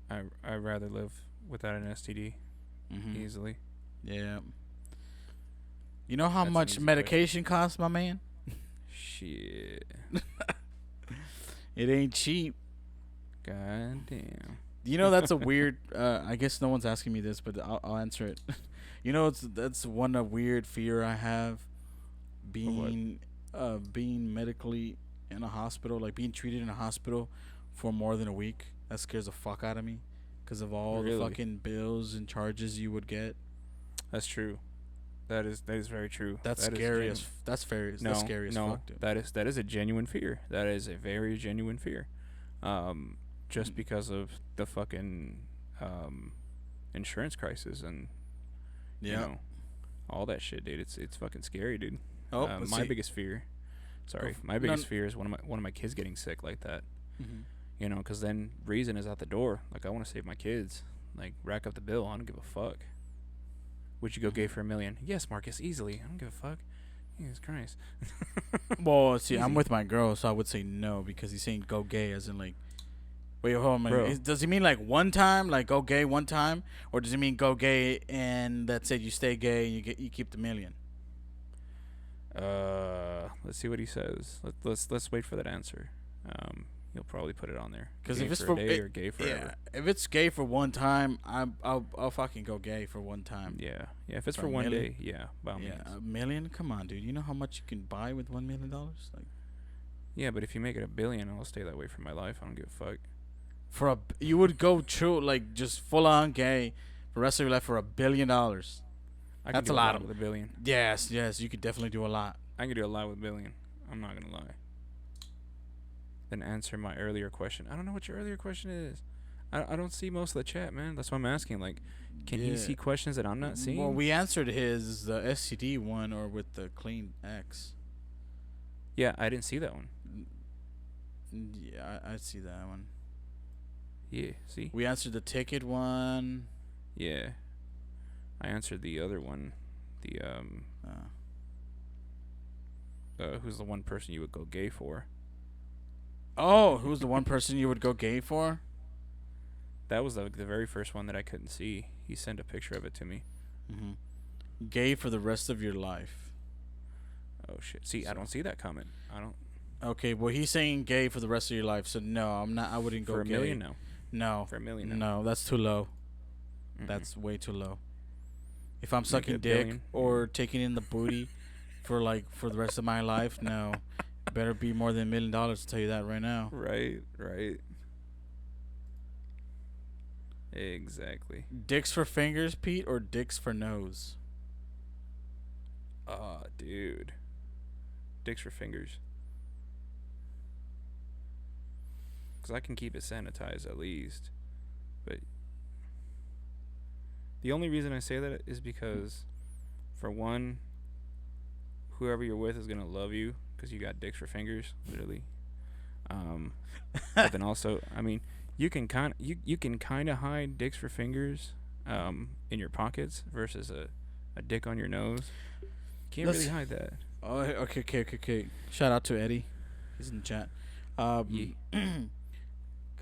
I'd rather live without an STD Mm-hmm. easily. Yeah. You know how That's an much easy medication costs, my man? Shit. It ain't cheap. God damn. You know that's a weird. I guess no one's asking me this, but I'll answer it. You know, that's one a weird fear I have. Being medically in a hospital, like being treated in a hospital for more than a week. That scares the fuck out of me, because of all Really? the fucking bills and charges you would get. That's true. That is very true. That's That is scary genu- as that's very No, that's scary as no, fuck, dude. that is a genuine fear. That is a very genuine fear. Just because of the fucking insurance crisis and you know all that shit, dude. It's fucking scary, dude. Oh, my biggest fear. Sorry, my no, biggest fear is one of my kids getting sick like that. Mhm. You know, because then reason is out the door. Like, I want to save my kids. Like, rack up the bill. I don't give a fuck. Would you go gay for $1 million? Yes, Marcus, easily. I don't give a fuck. Jesus Christ. Well, see, I'm Easy. with my girl, so I would say no, because he's saying go gay as in like. Wait, hold on. Bro. Does he mean like one time, like go gay one time, or does he mean go gay and that's it? You stay gay and you keep the $1 million. Let's see what he says. Let's wait for that answer. He'll probably put it on there. Because Gay if it's for a for day or gay forever. yeah, if it's gay for one time, I'll fucking go gay for one time. Yeah. If it's For for $1 one million? day, yeah, by all Yeah, means. $1 million. Come on, dude. You know how much you can buy with $1 million? Like Yeah, but if you make it $1 billion, I'll stay that way for my life. I don't give a fuck. you would go true, like just full on gay for the rest of your life for $1 billion. I can That's do a lot with $1 billion. Yes, you could definitely do a lot. I can do a lot with $1 billion. I'm not gonna lie. Then answer my earlier question. I don't know what your earlier question is. I don't see most of the chat, man. That's why I'm asking. Like, can he Yeah. see questions that I'm not seeing? Well, we answered his the STD one or with the clean X. Yeah, I didn't see that one. Yeah, I see that one. Yeah, see? We answered the ticket one. Yeah. I answered the other one. The who's the one person you would go gay for? Oh, who's the one person you would go gay for? That was the very first one that I couldn't see. He sent a picture of it to me. Mm-hmm. Gay for the rest of your life. Oh shit. See, I don't see that comment. I don't. Okay, well he's saying gay for the rest of your life, so no, I'm not. I wouldn't go For $1 gay. million, no. No. For $1 million, no. No, that's too low. Mm-mm. That's way too low. If I'm Make it sucking $1 dick billion. or taking in the booty for the rest of my life. No, better be more than $1 million. To tell you that right now. Right. Exactly. Dicks for fingers, Pete, or dicks for nose? Dude. Dicks for fingers. Because I can keep it sanitized at least. But the only reason I say that is because, for one, whoever you're with is going to love you because you got dicks for fingers, literally. But then also, I mean, you can kind of hide dicks for fingers in your pockets versus a dick on your nose. Can't really hide that. Oh, okay. Shout out to Eddie. He's in the chat.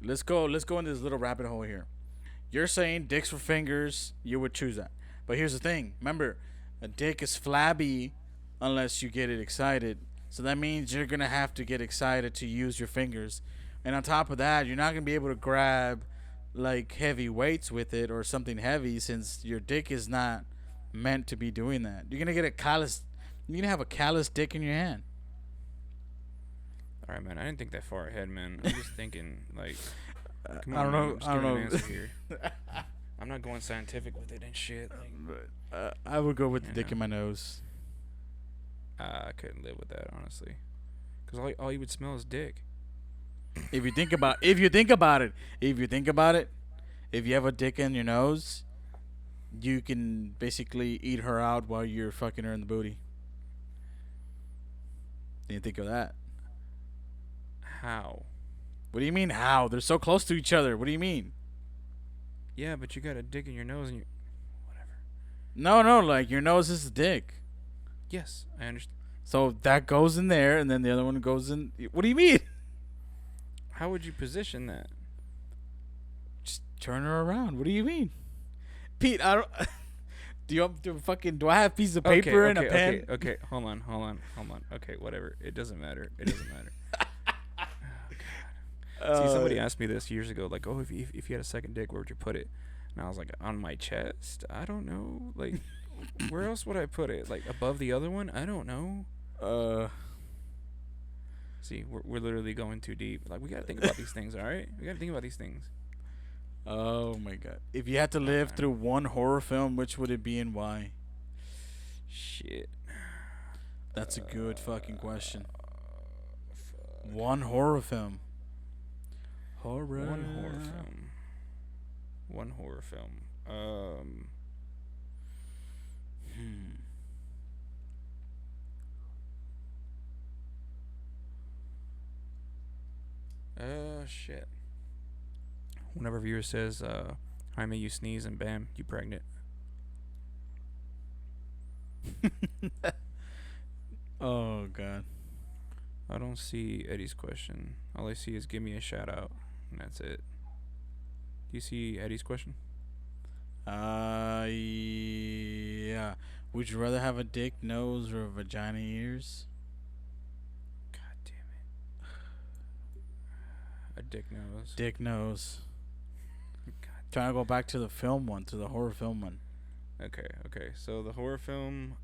Let's go into this little rabbit hole here. You're saying dicks for fingers, you would choose that. But here's the thing. Remember, a dick is flabby unless you get it excited. So that means you're going to have to get excited to use your fingers. And on top of that, you're not going to be able to grab like heavy weights with it or something heavy since your dick is not meant to be doing that. You're going to get a callous. You're going to have a callous dick in your hand. All right, man. I didn't think that far ahead, man. I'm just thinking, like, come I on, don't man. know. I'm just I don't giving know. an answer here. I'm not going scientific with it and shit. Like, I would go with the dick in my nose. I couldn't live with that, honestly. Because all you would smell is dick. If you think about it, if you have a dick in your nose, you can basically eat her out while you're fucking her in the booty. Didn't think of that. How? What do you mean how? They're so close to each other. What do you mean? Yeah, but you got a dick in your nose and you... Whatever. No, like your nose is a dick. Yes, I understand. So that goes in there and then the other one goes in. What do you mean? How would you position that? Just turn her around. What do you mean? Pete, I don't... Do I have a piece of paper and a pen? Okay, hold on. Okay, whatever. It doesn't matter. See, somebody asked me this years ago, like, oh, if you had a second dick, where would you put it? And I was like, on my chest? I don't know. Like, where else would I put it? Like, above the other one? I don't know. See, we're literally going too deep. Like, we gotta think about these things, all right? We gotta think about these things. Oh my god! If you had to live through one horror film, which would it be and why? Shit. That's a good fucking question. One horror film. One horror film. Shit. Whenever a viewer says, Jaime, you sneeze and bam, you pregnant. Oh god. I don't see Eddie's question. All I see is give me a shout out, and that's it. Do you see Eddie's question? Yeah. Would you rather have a dick nose or a vagina ears? God damn it. A dick nose. Dick nose. God. Trying to go back to the film one, to the horror film one. Okay. So the horror film,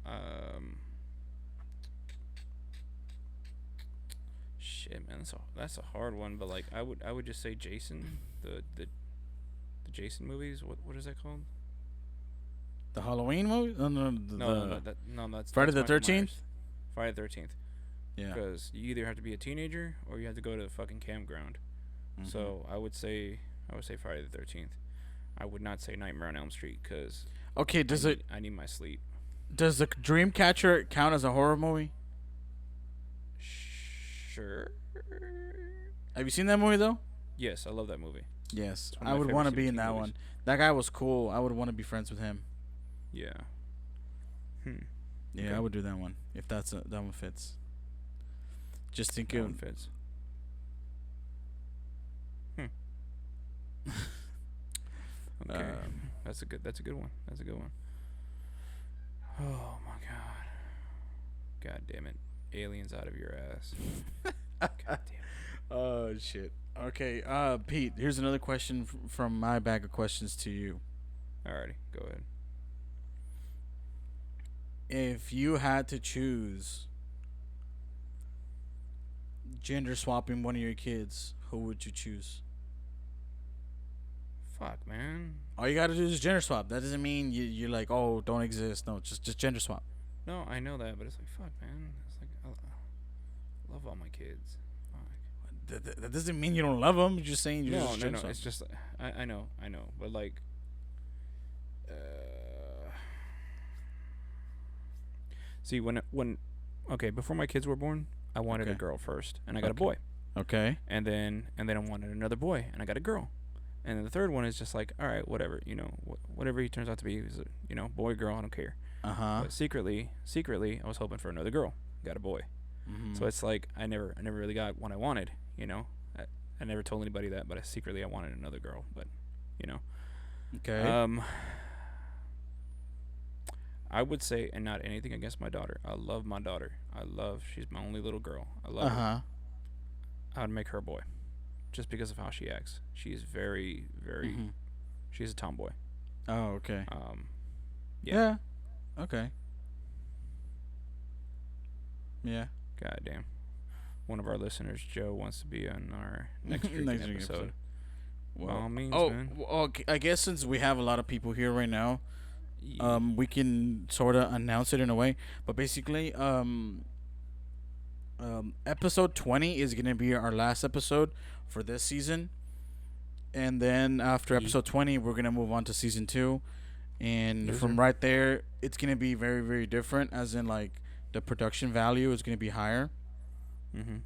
shit, man, that's a hard one. But like, I would just say Jason, the Jason movies. What is that called? The Halloween movie? No, that's Friday the Michael 13th? Myers. Friday the 13th. Yeah. Because you either have to be a teenager or you have to go to the fucking campground. Mhm. So I would say Friday the 13th. I would not say Nightmare on Elm Street because Okay, I need my sleep. does the Dreamcatcher count as a horror movie? Sure. Have you seen that movie though? Yes, I love that movie. Yes, one of I my would favorite want to Stephen be in King that movies. one. That guy was cool. I would want to be friends with him. Yeah. Yeah, Okay. I would do that one if that one fits. Just think That of one fits. Okay. That's a good one. Oh my god. God damn it. Aliens out of your ass. God damn it. Oh shit. Okay, Pete. Here's another question from my bag of questions to you. Alrighty, go ahead. If you had to choose gender swapping one of your kids, who would you choose? Fuck, man. All you gotta do is gender swap. That doesn't mean you're like, oh, don't exist. No, just gender swap. No, I know that, but it's like, fuck, man. It's like, I love all my kids. Fuck. That doesn't mean you don't love them. You're just saying you're No, just no, gender no. swap. It's just, I know, but like, see, okay, before my kids were born, I wanted a Okay. girl first, and I got a Okay. boy, Okay. and then I wanted another boy, and I got a girl, and then the third one is just like, all right, whatever, whatever he turns out to be, is boy, girl, I don't care. But secretly, I was hoping for another girl, got a boy. Mm-hmm. So it's like I never really got what I wanted. I never told anybody that, but secretly I wanted another girl. But Okay. I would say, and not anything against my daughter. I love my daughter. She's my only little girl. I love her. I would make her a boy, just because of how she acts. She is very, very. Mm-hmm. She's a tomboy. Oh, okay. Yeah. Okay. Yeah. God damn. One of our listeners, Joe, wants to be on our next drinking Next drinking episode. Well, By all means, oh, man. okay. I guess since we have a lot of people here right now, Yeah. we can sort of announce it in a way. But basically, episode 20 is gonna be our last episode for this season, and then after episode 20, we're gonna move on to season 2, and Yes, from sir. right there, it's gonna be very, very different. As in, like, the production value is gonna be higher. Mm-hmm.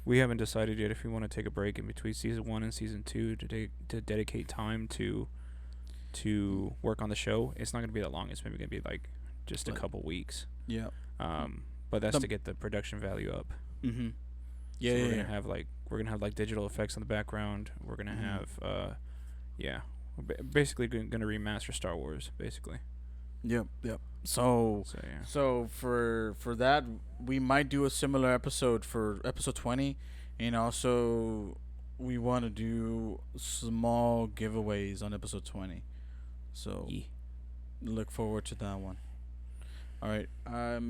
We haven't decided yet if we want to take a break in between season 1 and season 2 to dedicate time to work on the show. It's not going to be that long. It's maybe going to be like just a Like- couple weeks. Yeah. But that's The- to get the production value up. Mm-hmm. So Yeah. we're gonna have like digital effects in the background. We're gonna have we're basically gonna remaster Star Wars basically. Yep. So So yeah. So for that, we might do a similar episode for episode 20, and also we want to do small giveaways on episode 20. So Yeah. look forward to that one. All right.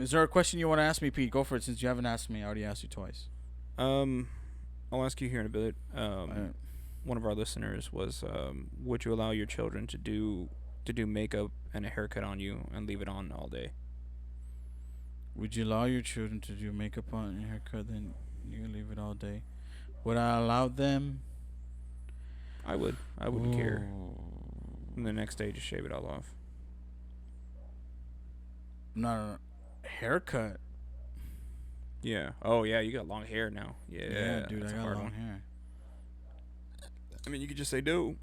Is there a question you want to ask me, Pete? Go for it, since you haven't asked me. I already asked you twice. I'll ask you here in a bit. Alright. One of our listeners was, would you allow your children to do makeup and a haircut on you and leave it on all day? Would you allow your children to do makeup on and haircut, then you leave it all day? Would I allow them? I would. I wouldn't care. Ooh. And the next day, just shave it all off. No. Haircut. Yeah. Oh yeah, you got long hair now. Yeah, Dude, that's I a got hard long one. hair. I mean, you could just say no.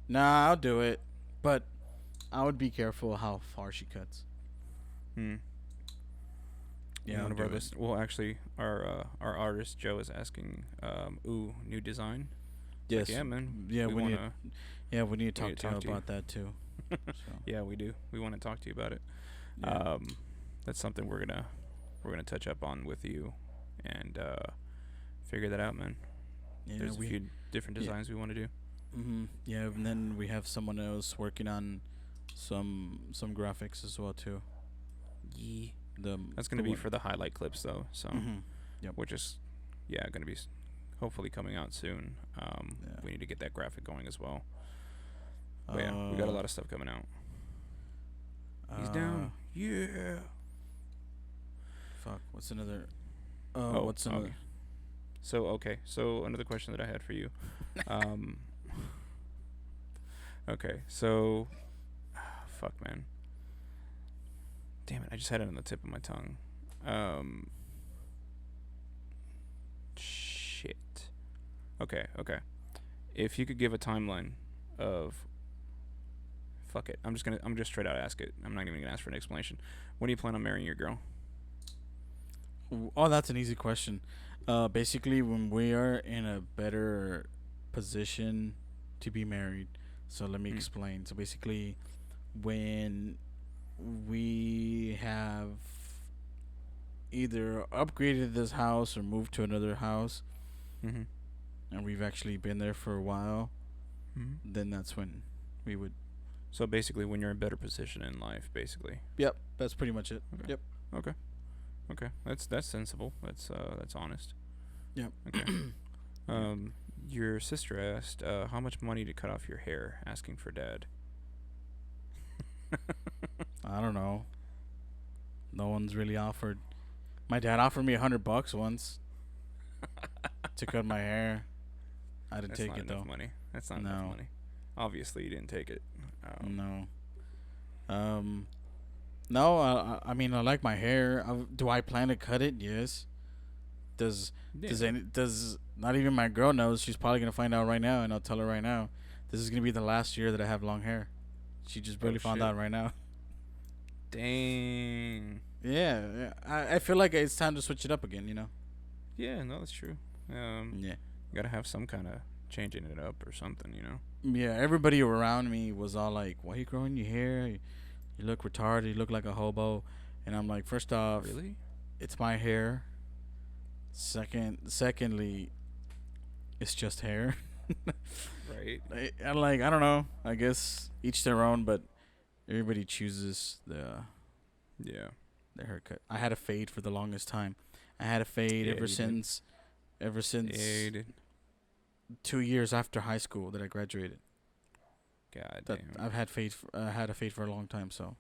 Nah, I'll do it, but I would be careful how far she cuts. Yeah, One I'll of our do it. well, actually, our artist Joe is asking, new design. Yes. Like, yeah, man. Yeah, we need. wanna, Yeah, we need to we talk need to to you talk to you. about that too. So, Yeah, we do. We want to talk to you about it. yeah. That's something we're gonna touch up on with you, and figure that out, man. Yeah, There's a few different yeah. designs we want to do. Yeah, and then we have someone else working on some graphics as well too. Yeah. That's The gonna be one- for the highlight clips though. So Yep. which is gonna be hopefully coming out soon. Yeah. We need to get that graphic going as well. But yeah, we got a lot of stuff coming out. He's down. Yeah. Fuck. What's another? Oh, what's another? okay. So another question that I had for you. Okay, so fuck, man. Damn it, I just had it on the tip of my tongue. Shit. Okay. If you could give a timeline of fuck it. I'm just straight out ask it. I'm not even gonna ask for an explanation. When do you plan on marrying your girl? Oh, that's an easy question. Basically, when we are in a better position to be married. So let me explain. So basically, when we have either upgraded this house or moved to another house, Mm-hmm. and we've actually been there for a while, then that's when we would. So basically, when you're in a better position in life, basically. Yep, that's pretty much it. Okay. Yep. Okay. Okay. That's sensible. That's honest. Yep. Okay. Your sister asked, how much money to cut off your hair, asking for dad. I don't know. No one's really offered. My dad offered me $100 once to cut my hair. I didn't That's take not it enough though. money. That's not No. enough money. Obviously, you didn't take it. No. No. I mean, I like my hair. Do I plan to cut it? Yes. Does not even my girl knows? She's probably gonna find out right now, and I'll tell her right now. This is gonna be the last year that I have long hair. She just barely found shit. out right now. Dang. Yeah. I feel like it's time to switch it up again. You know. Yeah, no, that's true. Yeah. You gotta have some kind of changing it up or something, you know. Yeah. Everybody around me was all like, "Why are you growing your hair? You look retarded. You look like a hobo." And I'm like, first off, Really? it's my hair. Secondly, it's just hair. Right. I don't know. I guess each their own, but everybody chooses Yeah. the haircut. I had a fade for the longest time. I had a fade Yeah, ever you did. since Yeah, you did. 2 years after high school that I graduated. God That damn. I've had had a fade for a long time. So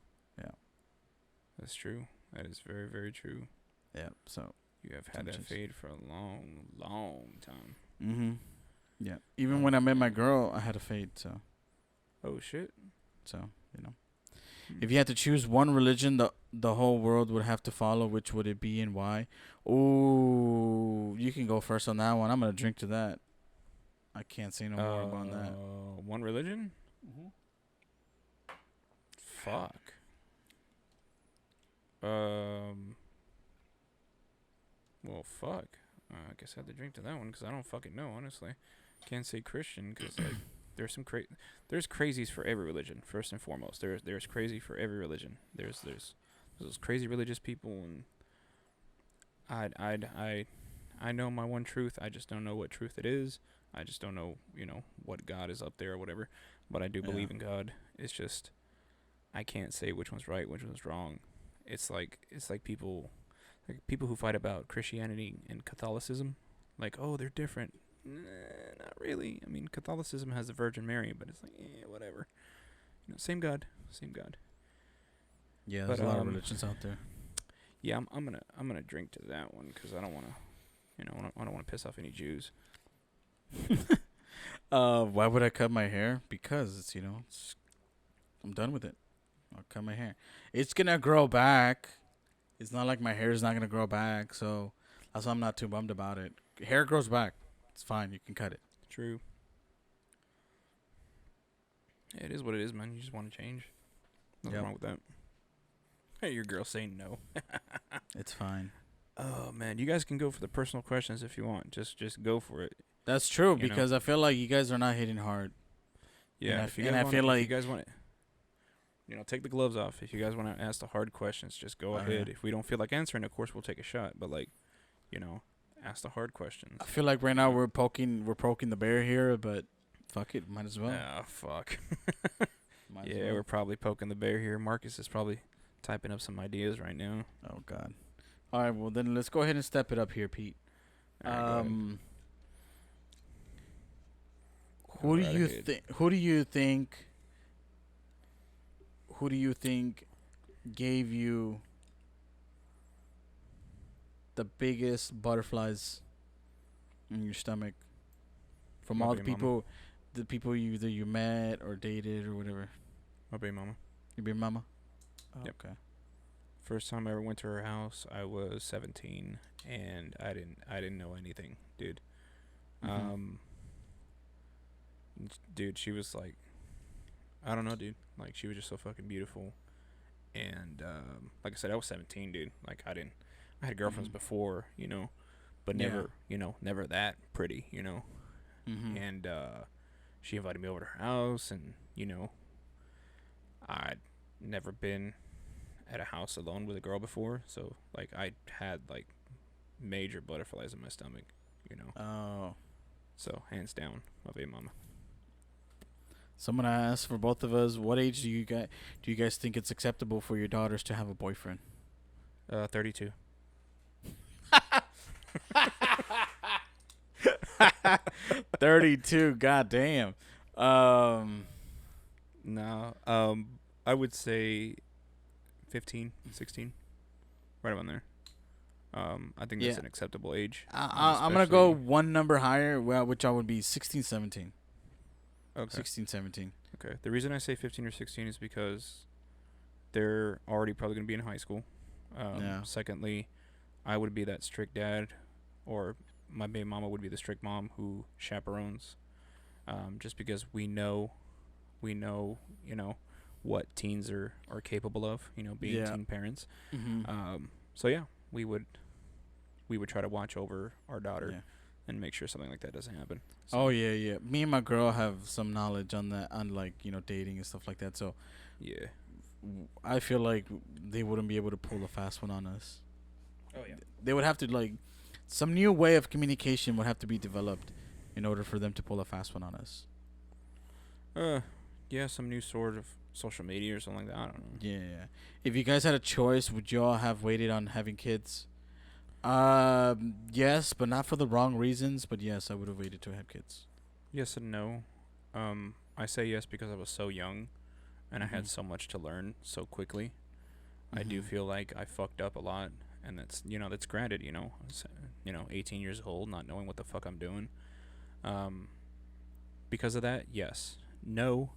That's true. That is very, very true. yeah. So You have had that Conscious. fade for a long, long time. yeah. Even when I met my girl, I had a fade. So Oh shit. you know. If you had to choose one religion the whole world would have to follow, which would it be and why? Ooh, you can go first on that one. I'm gonna drink to that. I can't say no more about that. One religion? Fuck. Well, fuck. I guess I had to drink to that one because I don't fucking know, honestly. Can't say Christian because like there's some there's crazies for every religion. First and foremost, there's crazy for every religion. There's those crazy religious people, and I know my one truth. I just don't know what truth it is. I just don't know, what God is up there or whatever. But I do believe in God. It's just I can't say which one's right, which one's wrong. It's like people who fight about Christianity and Catholicism, like, oh, they're different. Nah, not really. I mean, Catholicism has the Virgin Mary, but it's like, whatever. Same God, same God. Yeah, there's But, a lot of religions out there. Yeah, I'm gonna drink to that one because I don't want to, I don't want to piss off any Jews. Why would I cut my hair? Because it's I'm done with it. I'll cut my hair. It's gonna grow back. It's not like my hair is not gonna grow back, so that's why I'm not too bummed about it. Hair grows back. It's fine. You can cut it. True. Yeah, it is what it is, man. You just want to change. Nothing Yep. wrong with that. Hey, your girl saying no. It's fine. Oh man, you guys can go for the personal questions if you want. Just go for it. That's true know. because I feel like you guys are not hitting hard. Yeah, And if you I guys want, feel if like- you guys want it, take the gloves off. If you guys want to ask the hard questions, just go Oh, ahead. yeah. If we don't feel like answering, of course we'll take a shot. But ask the hard questions. I feel like right now we're poking the bear here, but fuck it, might as well. Ah, fuck. Might as Yeah, well. we're probably poking the bear here. Marcus is probably typing up some ideas right now. Oh God. All right, well then let's go ahead and step it up here, Pete. All right, go ahead. Who Go do right you ahead. think? Who do you think? Who do you think gave you the biggest butterflies in your stomach from My all the baby mama. people, the people you met or dated or whatever? My baby mama. Your baby mama. Oh, Yep. okay. First time I ever went to her house, I was 17, and I didn't know anything, dude. Mhm. Dude, she was like, I don't know, dude. Like, she was just so fucking beautiful, and like I said, I was 17, dude. Like, I had girlfriends Mhm. before, but Yeah. never, never that pretty, Mhm. And she invited me over to her house, and I'd never been at a house alone with a girl before, so like I had like major butterflies in my stomach, Oh. So hands down, my baby mama. Someone asked for both of us, what age do you guys think it's acceptable for your daughters to have a boyfriend? 32. 32. God damn. Um. No. I would say 15, 16. Right around there. I think that's Yeah. an acceptable age. I'm gonna go Especially- one number higher, well, which I would be 16, 17. Okay. 16, 17. Okay. The reason I say 15 or 16 is because they're already probably going to be in high school. Yeah. Secondly, I would be that strict dad, or my baby mama would be the strict mom who chaperones. Just because we know, what teens are capable of, being Yeah. teen parents. Mm-hmm. So yeah, we would try to watch over our daughter Yeah. and make sure something like that doesn't happen. Oh yeah, yeah. Me and my girl have some knowledge on that, on like dating and stuff like that. So Yeah. I feel like they wouldn't be able to pull a fast one on us. Oh yeah. They would have to like some new way of communication would have to be developed in order for them to pull a fast one on us. Yeah, some new sort of social media or something like that. I don't know. Yeah. If you guys had a choice, would y'all have waited on having kids? Yes, but not for the wrong reasons. But yes, I would have waited to have kids. Yes and no. I say yes because I was so young, and I had Mhm. so much to learn so quickly. I do Mhm. feel like I fucked up a lot, and that's granted. I was, 18 years old, not knowing what the fuck I'm doing. Because of that, yes. No,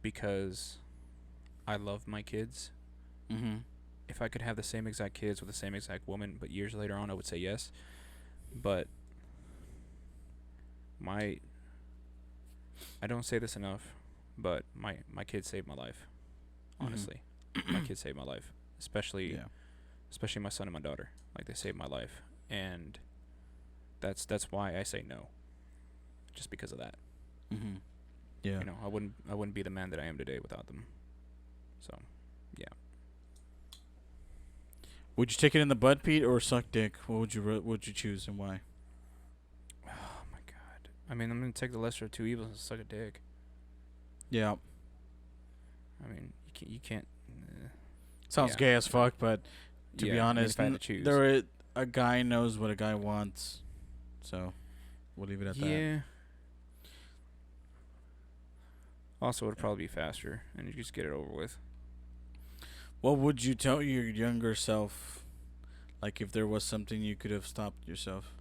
because I love my kids. Mhm. If I could have the same exact kids with the same exact woman, but years later on, I would say yes. But my, I don't say this enough, but my kids saved my life. Mhm. Honestly, my kids saved my life, especially Yeah. especially my son and my daughter. Like, they saved my life, and that's why I say no. Just because of that. Mhm. Yeah. I wouldn't be the man that I am today without them. So, yeah. Would you take it in the butt, Pete, or suck dick? What would you choose and why? Oh my god. I mean, I'm gonna take the lesser of two evils and suck a dick. Yeah. I mean, you can't. Sounds Yeah. gay as fuck, but to be Yeah, I mean, honest, if I had to choose. a guy knows what a guy wants, so we'll leave it at that. Yeah. Also, it'd Yeah. probably be faster, and you just get it over with. What would you tell your younger self, like if there was something you could have stopped yourself?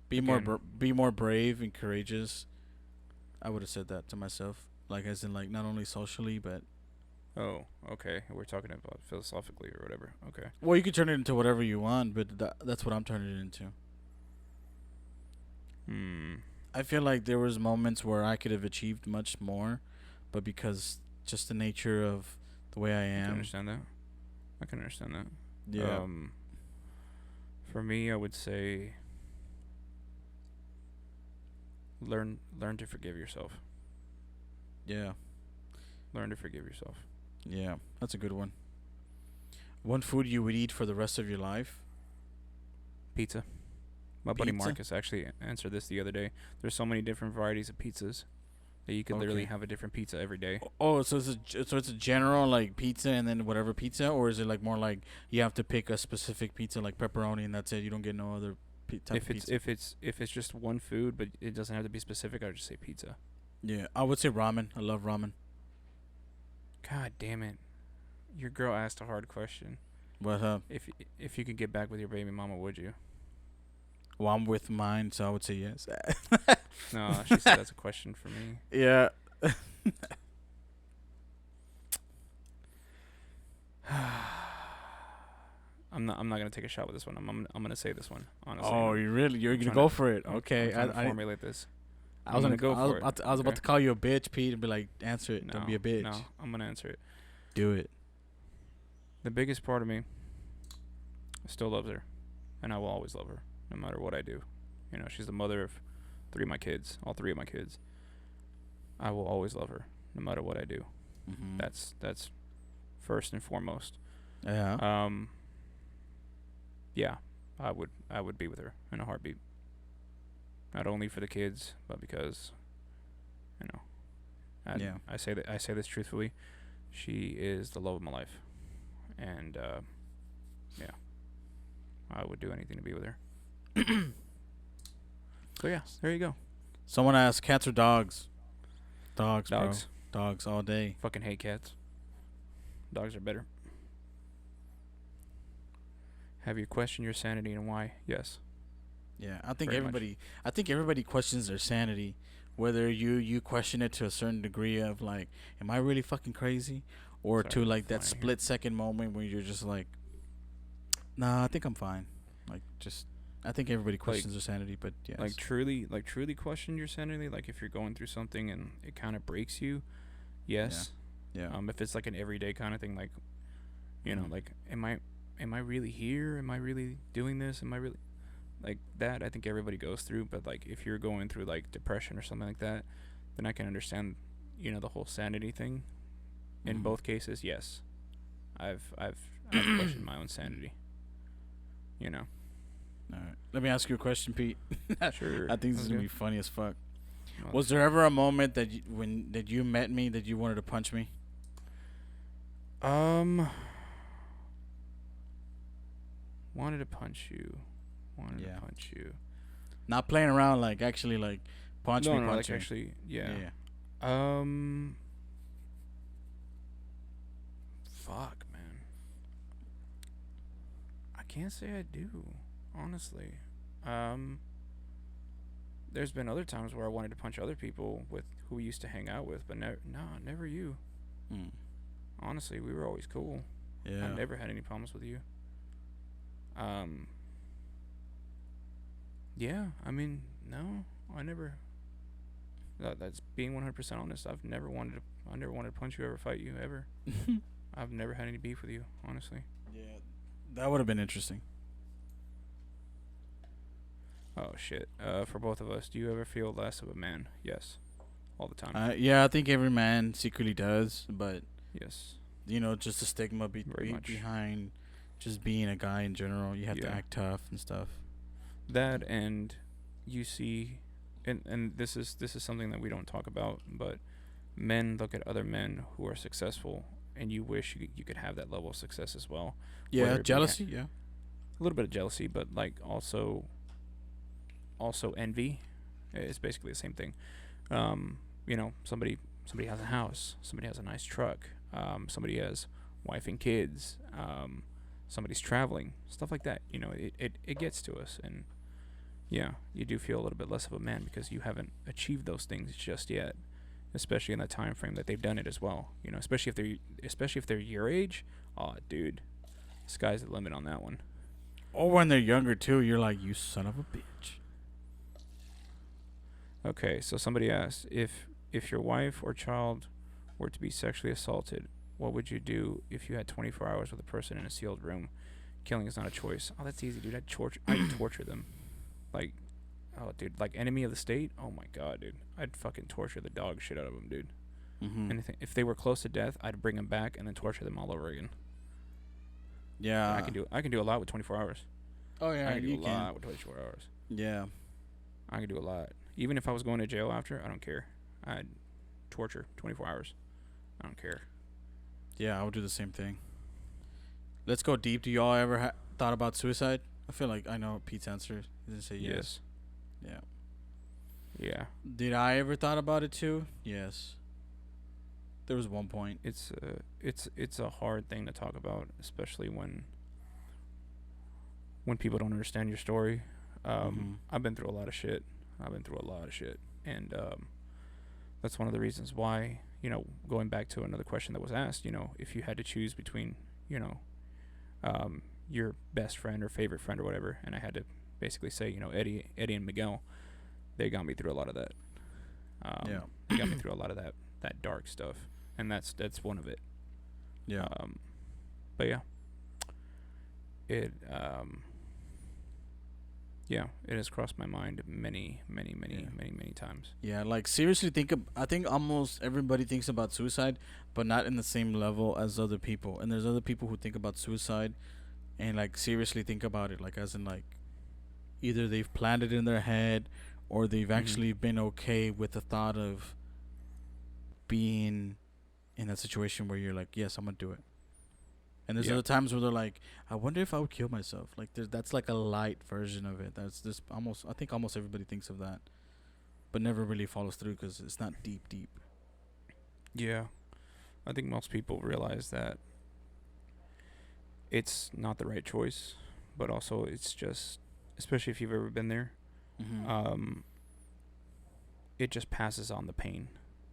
Be Again. be more brave and courageous. I would have said that to myself, like as in like not only socially, but Oh, okay. We're talking about philosophically or whatever. Okay. well, you could turn it into whatever you want, but that's what I'm turning it into. I feel like there was moments where I could have achieved much more, but because just the nature of the way I I can am, understand that. I can understand that. yeah, For me, I would say learn to forgive yourself. yeah, Learn to forgive yourself. yeah, that's a good one. One food you would eat for the rest of your life? Pizza. My buddy Pizza? Marcus actually answered this the other day. There's so many different varieties of pizzas that you could literally Okay. have a different pizza every day. Oh, so it's a general like pizza and then whatever pizza, or is it like more like you have to pick a specific pizza like pepperoni and that's it? You don't get no other type If of it's pizza. if it's just one food, but it doesn't have to be specific, I would just say pizza. Yeah, I would say ramen. I love ramen. God damn it! Your girl asked a hard question. But If you could get back with your baby mama, would you? well, I'm with mine, so I would say yes. No, she said that's a question for me. Yeah. I'm not gonna take a shot with this one. I'm gonna say this one honestly. Oh, you're I'm gonna trying go to- for it? I'm Okay, trying to formulate this. I was I'm gonna gonna go I was for it, about to, I was about okay? to call you a bitch, Pete, and be like, answer it. No, Don't be a bitch. No, I'm gonna answer it. Do it. The biggest part of me still loves her, and I will always love her, no matter what I do. She's the mother of all three of my kids. I will always love her, no matter what I do. Mm-hmm. That's first and foremost. Yeah. Yeah, I would be with her in a heartbeat. Not only for the kids, but because, Yeah. I say this truthfully. She is the love of my life, and yeah, I would do anything to be with her. So yeah, there you go. Someone asked, cats or dogs? Dogs, Dogs. bro. Dogs all day. Fucking hate cats. Dogs are better. Have you questioned your sanity and why? Yes. Yeah, I think Very much. everybody questions their sanity, whether you question it to a certain degree of like, am I really fucking crazy, or Sorry, to like that flying here. split second moment when you're just like, nah, I think I'm fine. Like, just I think everybody questions their sanity, but yes. Like truly question your sanity. Like if you're going through something and it kind of breaks you, yes. yeah. If it's like an everyday kind of thing, like, you know, Mhm. like am I really here? Am I really doing this? Am I really like that? I think everybody goes through. But like if you're going through like depression or something like that, then I can understand, you know, the whole sanity thing. In Mhm. both cases, yes, I've questioned my own sanity. You know. All right. Let me ask you a question, Pete. Sure. I think this Let's is gonna go. be funny as fuck. Well, Was there ever a moment that you met me that you wanted to punch me? Wanted to punch you. Wanted Yeah. to punch you. Not playing around, like actually, like punch me, No, punch like me. actually, yeah. Yeah. Fuck, man. I can't say I do, honestly. There's been other times where I wanted to punch other people with who we used to hang out with, but never you. Mm. Honestly, we were always cool. Yeah. I've never had any problems with you. Yeah, I mean, no, I never. That's being 100% honest. I never wanted to punch you, ever fight you, ever. I've never had any beef with you, honestly. Yeah. That would have been interesting. Oh shit. For both of us, do you ever feel less of a man? Yes, all the time. Yeah, I think every man secretly does, but Yes. you know, just the stigma Very much. behind just being a guy in general. You have to Yeah. act tough and stuff. That, and you see, and this is something that we don't talk about, but men look at other men who are successful, and you wish you could have that level of success as well. Yeah, Whether it be jealousy. Yeah. A little bit of jealousy, but like also envy. It's basically the same thing. You know, somebody has a house, somebody has a nice truck, somebody has wife and kids, somebody's traveling, stuff like that. You know, it gets to us, and yeah, you do feel a little bit less of a man because you haven't achieved those things just yet, especially in the time frame that they've done it as well. You know, especially if they're your age. Oh, dude, sky's the limit on that one. Or when they're younger too, you're like, you son of a bitch. Okay, so somebody asked if your wife or child were to be sexually assaulted, what would you do if you had 24 hours with a person in a sealed room? Killing is not a choice. Oh, that's easy, dude. I'd torture them. Like, oh, dude, like enemy of the state? Oh my god, dude. I'd fucking torture the dog shit out of them, dude. Mm-hmm. Anything. If they were close to death, I'd bring them back and then torture them all over again. Yeah. I can do a lot with 24 hours. Oh yeah, I can do you a can. lot with 24 hours. Yeah. I can do a lot. Even if I was going to jail after, I don't care. I'd torture 24 hours. I don't care. Yeah, I would do the same thing. Let's go deep. Do y'all ever thought about suicide? I feel like I know Pete's answer. He didn't say yes. Yeah. Yeah. Did I ever thought about it too? Yes. There was one point. It's a hard thing to talk about, especially when people don't understand your story. I've been through a lot of shit. And that's one of the reasons why, you know, going back to another question that was asked, you know, if you had to choose between, you know, your best friend or favorite friend or whatever, and I had to basically say, you know, Eddie and Miguel, they got me through a lot of that. Yeah. They got me through a lot of that dark stuff, and that's one of it. Yeah. But yeah, it it has crossed my mind many times. Yeah, like seriously I think almost everybody thinks about suicide, but not in the same level as other people. And there's other people who think about suicide and like seriously think about it, like as in like either they've planned it in their head or they've actually been okay with the thought of being in that situation where you're like, yes, I'm gonna do it. And there's Yeah. other times where they're like, I wonder if I would kill myself. Like that's like a light version of it. That's just almost. I think almost everybody thinks of that, but never really follows through because it's not deep. Yeah. I think most people realize that it's not the right choice, but also it's just, especially if you've ever been there, Mm-hmm. it just passes on the pain.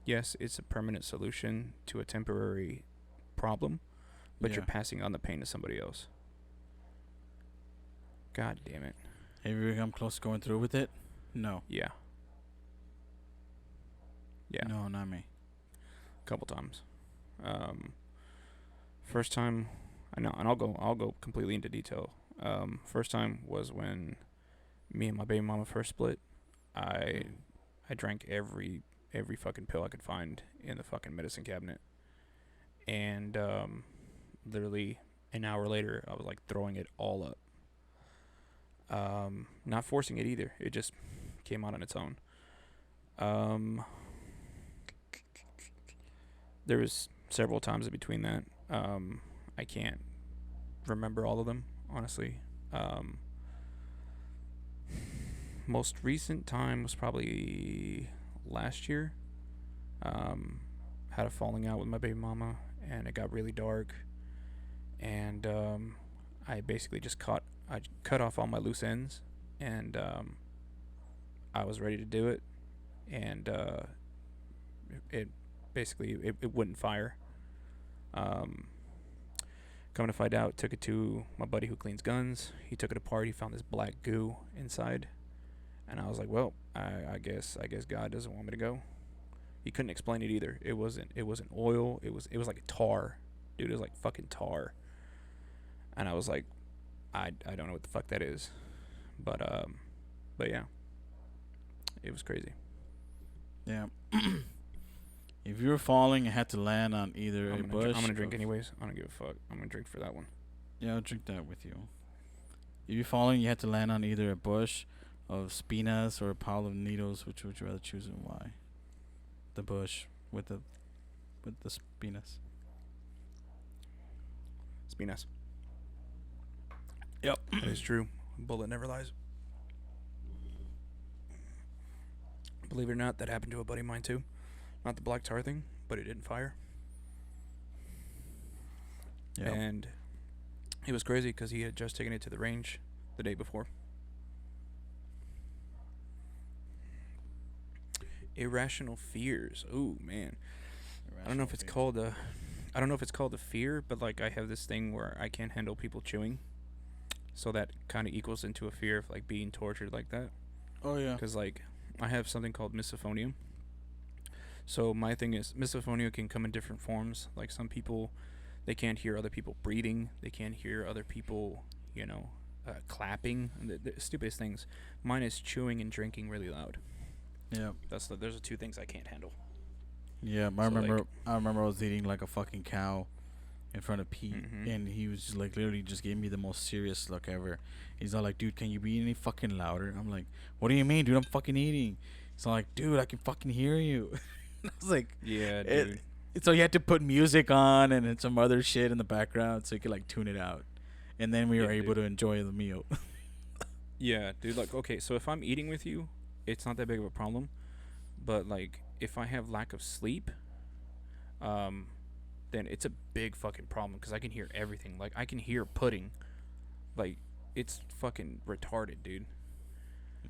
Yes, it's a permanent solution to a temporary problem, but Yeah. you're passing on the pain to somebody else. God damn it. Have you ever come close to going through with it? No. Yeah. Yeah. No, not me. A couple times. First time, I know, and I'll go completely into detail. First time was when me and my baby mama first split. I drank every fucking pill I could find in the fucking medicine cabinet, and literally an hour later, I was like throwing it all up. Not forcing it either. It just came out on its own. There was several times in between that. I can't remember all of them, honestly. Most recent time was probably last year. Had a falling out with my baby mama, and it got really dark. And I basically just I cut off all my loose ends, and I was ready to do it, and it basically it wouldn't fire. Coming to find out, took it to my buddy who cleans guns. He took it apart. He found this black goo inside, and I was like, "Well, I guess God doesn't want me to go." He couldn't explain it either. It wasn't oil. It was like tar, dude. It was like fucking tar. And I was like, I don't know what the fuck that is, but yeah, it was crazy. Yeah. If you were falling and had to land on either a bush, I'm gonna drink anyways. I don't give a fuck. I'm gonna drink for that one. Yeah, I'll drink that with you. If you're falling, you had to land on either a bush of spinas or a pile of needles. Which would you rather choose and why? The bush with the spinas. Spinas. Yep. That is true. Bullet never lies. Believe it or not, that happened to a buddy of mine too. Not the black tar thing, but it didn't fire. Yeah. And it was crazy because he had just taken it to the range the day before. Irrational fears. Ooh, man. I don't know if it's called a fear, but like I have this thing where I can't handle people chewing. So that kind of equals into a fear of like being tortured like that. Oh yeah. Because like I have something called misophonia. So my thing is misophonia can come in different forms. Like some people, they can't hear other people breathing. They can't hear other people, clapping. The stupidest things. Mine is chewing and drinking really loud. Yeah. Those are the two things I can't handle. Yeah. So, I remember I was eating like a fucking cow in front of Pete, Mhm. and he was just, like literally just gave me the most serious look ever. He's all like, "Dude, can you be any fucking louder?" I'm like, "What do you mean, dude? I'm fucking eating." He's all like, "Dude, I can fucking hear you." I was like, Yeah, It- dude. so you had to put music on and then some other shit in the background so you could like tune it out, and then we were Yeah, able dude. to enjoy the meal. Yeah, dude. Like, okay, so if I'm eating with you, it's not that big of a problem. But like, if I have lack of sleep, then it's a big fucking problem because I can hear everything. Like, I can hear pudding. Like, it's fucking retarded, dude.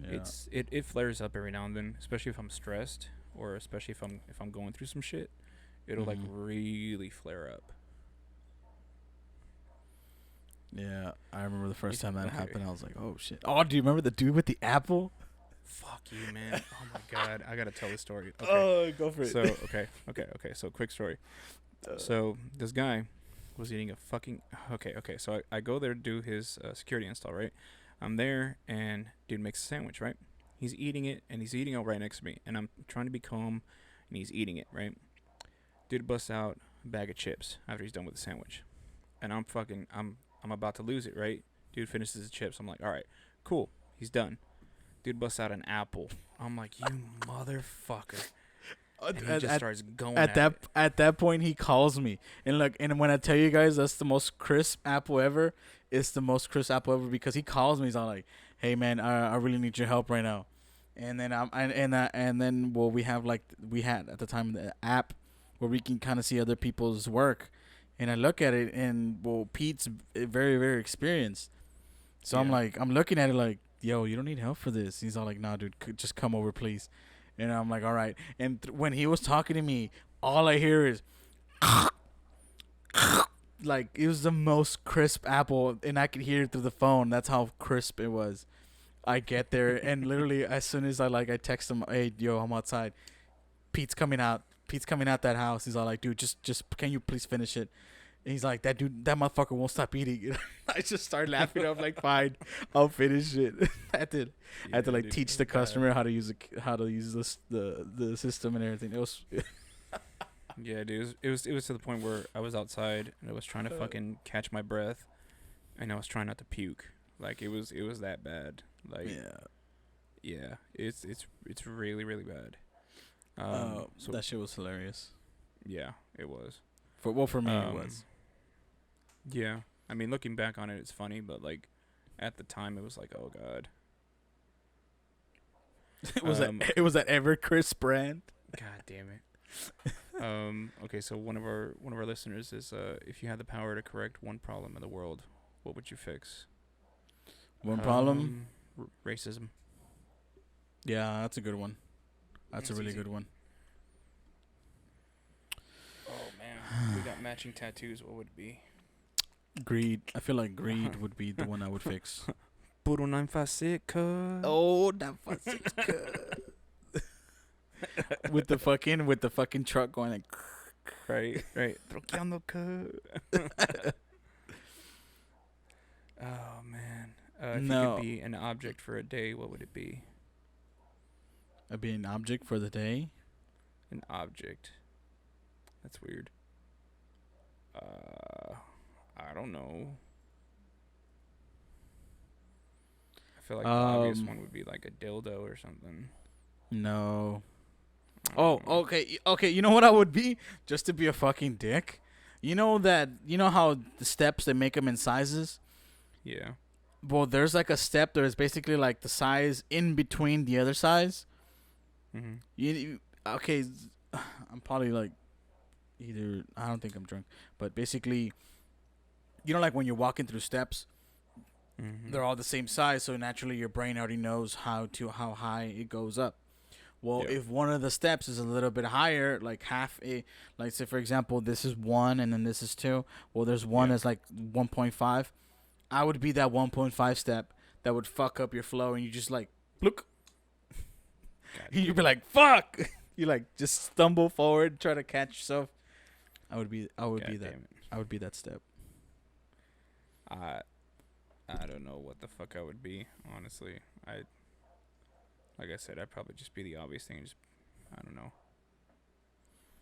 Yeah. It flares up every now and then, especially if I'm stressed or especially if I'm going through some shit. It'll like Mhm. really flare up. Yeah, I remember the first It's- time that okay. happened. I was like, "Oh shit!" Oh, do you remember the dude with the apple? Fuck you, man. Oh my god, I gotta tell this story. Okay. Oh, go for it. So okay. So quick story. So this guy was eating a fucking okay. So I go there to do his security install, right? I'm there and dude makes a sandwich, right? He's eating it and he's eating it right next to me, and I'm trying to be calm, and he's eating it, right? Dude busts out a bag of chips after he's done with the sandwich, and I'm about to lose it, right? Dude finishes the chips. I'm like, all right, cool, he's done. Dude busts out an apple. I'm like, you motherfucker. and he just starts going at that point he calls me, and look, and when I tell you guys that's the most crisp apple ever, it's the most crisp apple ever because he calls me. He's all like, "Hey man, I really need your help right now," and then and then well we have like we had at the time the app where we can kind of see other people's work, and I look at it and well Pete's very very experienced, so I'm like I'm looking at it like, yo, you don't need help for this. He's all like, nah dude, just come over please. And I'm like, all right. And when he was talking to me, all I hear is like it was the most crisp apple, and I could hear it through the phone. That's how crisp it was. I get there, and literally as soon as I text him, hey yo, I'm outside. Pete's coming out. Pete's coming out that house. He's all like, dude, just can you please finish it? And he's like, that motherfucker won't stop eating. I just started laughing. I'm like, fine, I'll finish it. I had to like teach the customer how to use the system and everything. It was yeah, dude. It was to the point where I was outside and I was trying to fucking catch my breath, and I was trying not to puke. Like it was that bad. Like yeah, it's really really bad. So that shit was hilarious. Yeah, it was. For me, it was. Yeah, I mean, looking back on it, it's funny, but like, at the time, it was like, oh god. It was that Evercrisp brand. God damn it. Okay, so one of our listeners is if you had the power to correct one problem in the world, what would you fix? One problem? Racism. Yeah, that's a good one. That's a really easy. good one. Oh man, we got matching tattoos. What would it be? Greed. I feel like greed would be the one I would fix. Puro 956, cuz. Oh, 956, cuz. with the fucking truck going like. Right. Troqueando, cuz. Oh man. If you could be an object for a day, what would it be? I'd be an object for the day. An object. That's weird. I don't know. I feel like the obvious one would be like a dildo or something. No. Oh, okay. You know what I would be? Just to be a fucking dick. You know how the steps, they make them in sizes? Yeah. Well, there's like a step that is basically like the size in between the other size. Mm-hmm. Okay, I'm probably like either, I don't think I'm drunk, but basically, like when you're walking through steps, they're all the same size, so naturally your brain already knows how high it goes up. Well, if one of the steps is a little bit higher, like like say for example, this is 1 and then this is 2. Well, there's one that's like 1.5. I would be that 1.5 step that would fuck up your flow, and you just like, look. You'd be like, fuck. You like just stumble forward, try to catch yourself. I would be that step. I don't know what the fuck I would be, honestly. Like I said, I'd probably just be the obvious thing. Just, I don't know.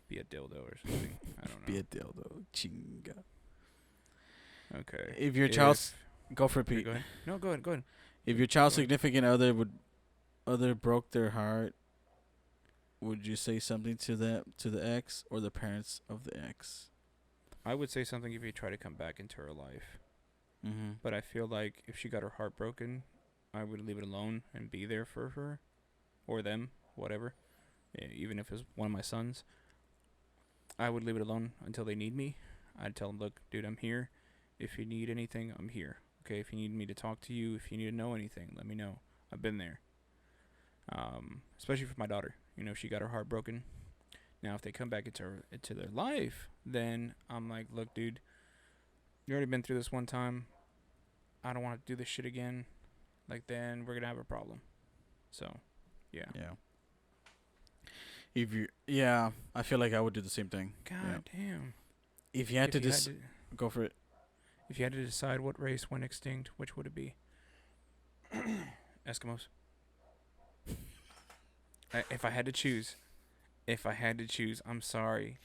Be a dildo or something. I don't know. Be a dildo. Chinga. Okay. If your child's... Go for it, Pete. Go ahead. No, go ahead. If your child's significant other broke their heart, would you say something to the ex or the parents of the ex? I would say something if you try to come back into her life. Mm-hmm. But I feel like if she got her heart broken, I would leave it alone and be there for her or them, whatever. Yeah, even if it's one of my sons, I would leave it alone until they need me. I'd tell them, look, dude, I'm here. If you need anything, I'm here. Okay, if you need me to talk to you, if you need to know anything, let me know. I've been there. Especially for my daughter. She got her heart broken. Now, if they come back into their life, then I'm like, look, dude, you already been through this one time. I don't want to do this shit again. Like, then we're going to have a problem. So, yeah. Yeah. I feel like I would do the same thing. God damn. If you had to go for it. If you had to decide what race went extinct, which would it be? Eskimos. If I had to choose, I'm sorry.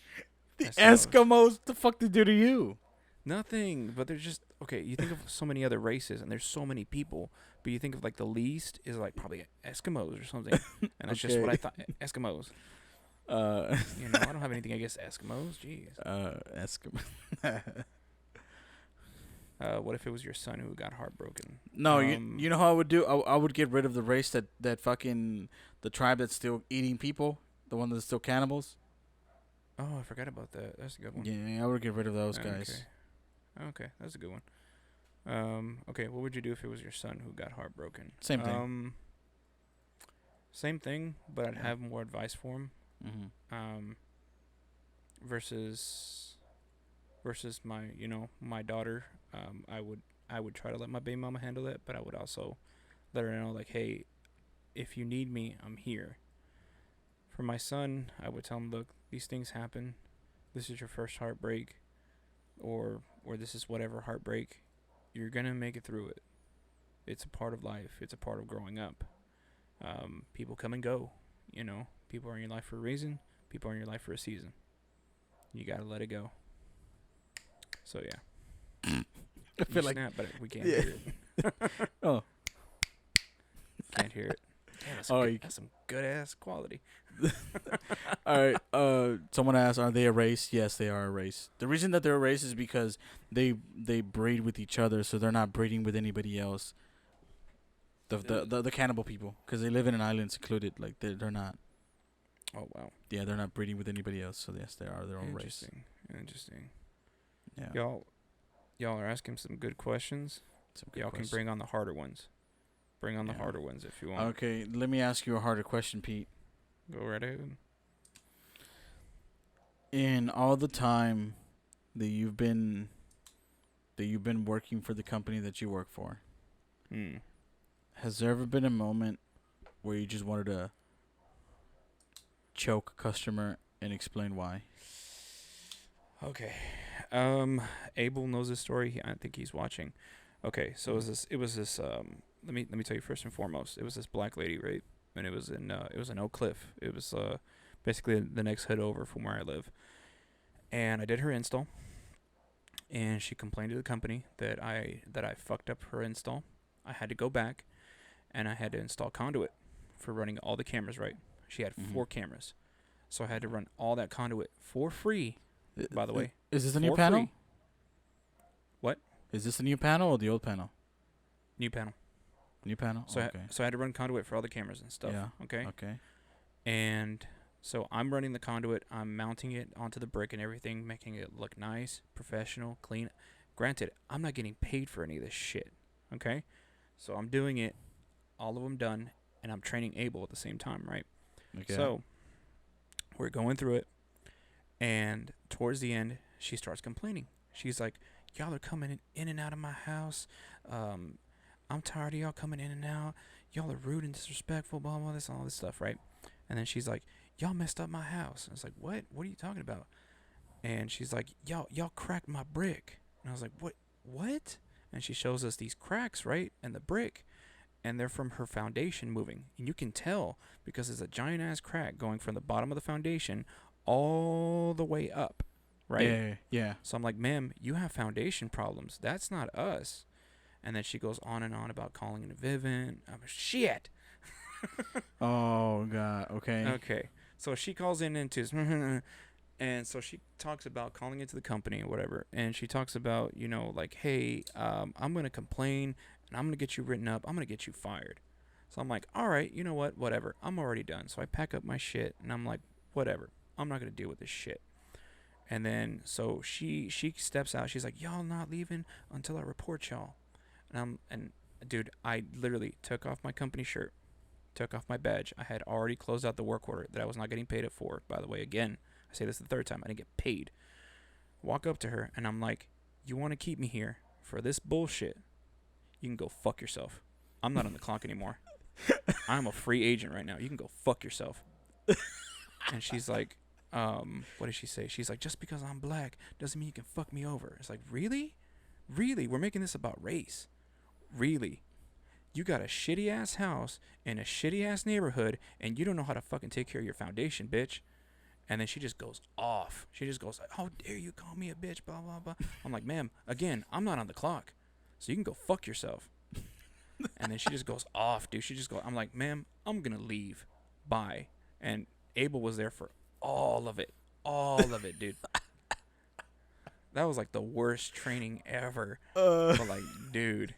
The Eskimos, the fuck they do to you? Nothing, but they're just, okay, you think of so many other races, and there's so many people, but you think of, like, the least is, like, probably Eskimos or something, and that's just what I thought, Eskimos. You know, I don't have anything against Eskimos. Jeez. Eskimo. What if it was your son who got heartbroken? No, you know how I would do? I would get rid of the race that fucking the tribe that's still eating people, the one that's still cannibals. Oh, I forgot about that. That's a good one. Yeah, I would get rid of those guys. Okay, that's a good one. Okay, what would you do if it was your son who got heartbroken? Same thing. Same thing, but I'd Yeah. have more advice for him. Mm-hmm. Versus my my daughter. I would try to let my baby mama handle it, but I would also let her know, like, hey, if you need me, I'm here. For my son, I would tell him, look, these things happen. This is your first heartbreak, or this is whatever heartbreak. You're gonna make it through it. It's a part of life. It's a part of growing up. People come and go. You know, people are in your life for a reason. People are in your life for a season. You gotta let it go. So yeah. I feel like snap, but we can't Yeah. hear it. Oh. Can't hear it. Damn, that's some good ass quality. All right. Someone asked, "Are they a race?" Yes, they are a race. The reason that they're a race is because they breed with each other, so they're not breeding with anybody else. The cannibal people, because they live in an island secluded. Like they're not. Oh wow. Yeah, they're not breeding with anybody else. So yes, they are their own race. Interesting. Yeah. Y'all are asking some good questions. Some good Y'all questions. can bring on the harder ones. Bring on the Yeah. harder ones if you want. Okay, let me ask you a harder question, Pete. Go right ahead. In all the time that you've been working for the company that you work for, has there ever been a moment where you just wanted to choke a customer and explain why? Okay. Abel knows this story. I think he's watching. Okay, so it was this let me tell you first and foremost. It was this black lady, right? And it was in Oak Cliff. It was basically the next hood over from where I live. And I did her install. And she complained to the company that I fucked up her install. I had to go back and I had to install conduit for running all the cameras right. She had 4 cameras. So I had to run all that conduit for free, by the way. Is this a new For panel? free. What? Is this a new panel or the old panel? New panel. New panel? So Okay. I had to run conduit for all the cameras and stuff. Yeah. Okay. Okay. And so I'm running the conduit. I'm mounting it onto the brick and everything, making it look nice, professional, clean. Granted, I'm not getting paid for any of this shit. Okay. So I'm doing it, all of them done, and I'm training Abel at the same time, right? Okay. So we're going through it, and towards the end, she starts complaining. She's like, "Y'all are coming in and out of my house. I'm tired of y'all coming in and out. Y'all are rude and disrespectful, blah, blah, this, all this stuff," right? And then she's like, "Y'all messed up my house." I was like, "What? What are you talking about?" And she's like, y'all cracked my brick." And I was like, what? And she shows us these cracks, right? And the brick. And they're from her foundation moving. And you can tell because there's a giant ass crack going from the bottom of the foundation all the way up, right? Yeah. Yeah. So I'm like, "Ma'am, you have foundation problems. That's not us." And then she goes on and on about calling in a Vivint. I'm like, shit. Oh God. Okay. Okay. So she calls in into and so she talks about calling into the company or whatever. And she talks about, like, "Hey, I'm going to complain and I'm going to get you written up. I'm going to get you fired." So I'm like, "All right, you know what? Whatever. I'm already done." So I pack up my shit and I'm like, "Whatever. I'm not going to deal with this shit." And then so she steps out. She's like, "Y'all not leaving until I report y'all." And dude, I literally took off my company shirt, took off my badge. I had already closed out the work order that I was not getting paid it for. By the way, again, I say this the third time. I didn't get paid. Walk up to her and I'm like, "You want to keep me here for this bullshit? You can go fuck yourself. I'm not on the clock anymore. I'm a free agent right now. You can go fuck yourself." And she's like, what did she say? She's like, "Just because I'm black doesn't mean you can fuck me over." It's like, really? Really? We're making this about race. Really? You got a shitty ass house in a shitty ass neighborhood and you don't know how to fucking take care of your foundation, bitch. And then she just goes off. She just goes like, "How dare you call me a bitch, blah, blah, blah." I'm like, "Ma'am, again, I'm not on the clock. So you can go fuck yourself." And then she just goes off, dude. I'm like, "Ma'am, I'm going to leave. Bye." And Abel was there for all of it, dude. That was like the worst training ever. But like, dude,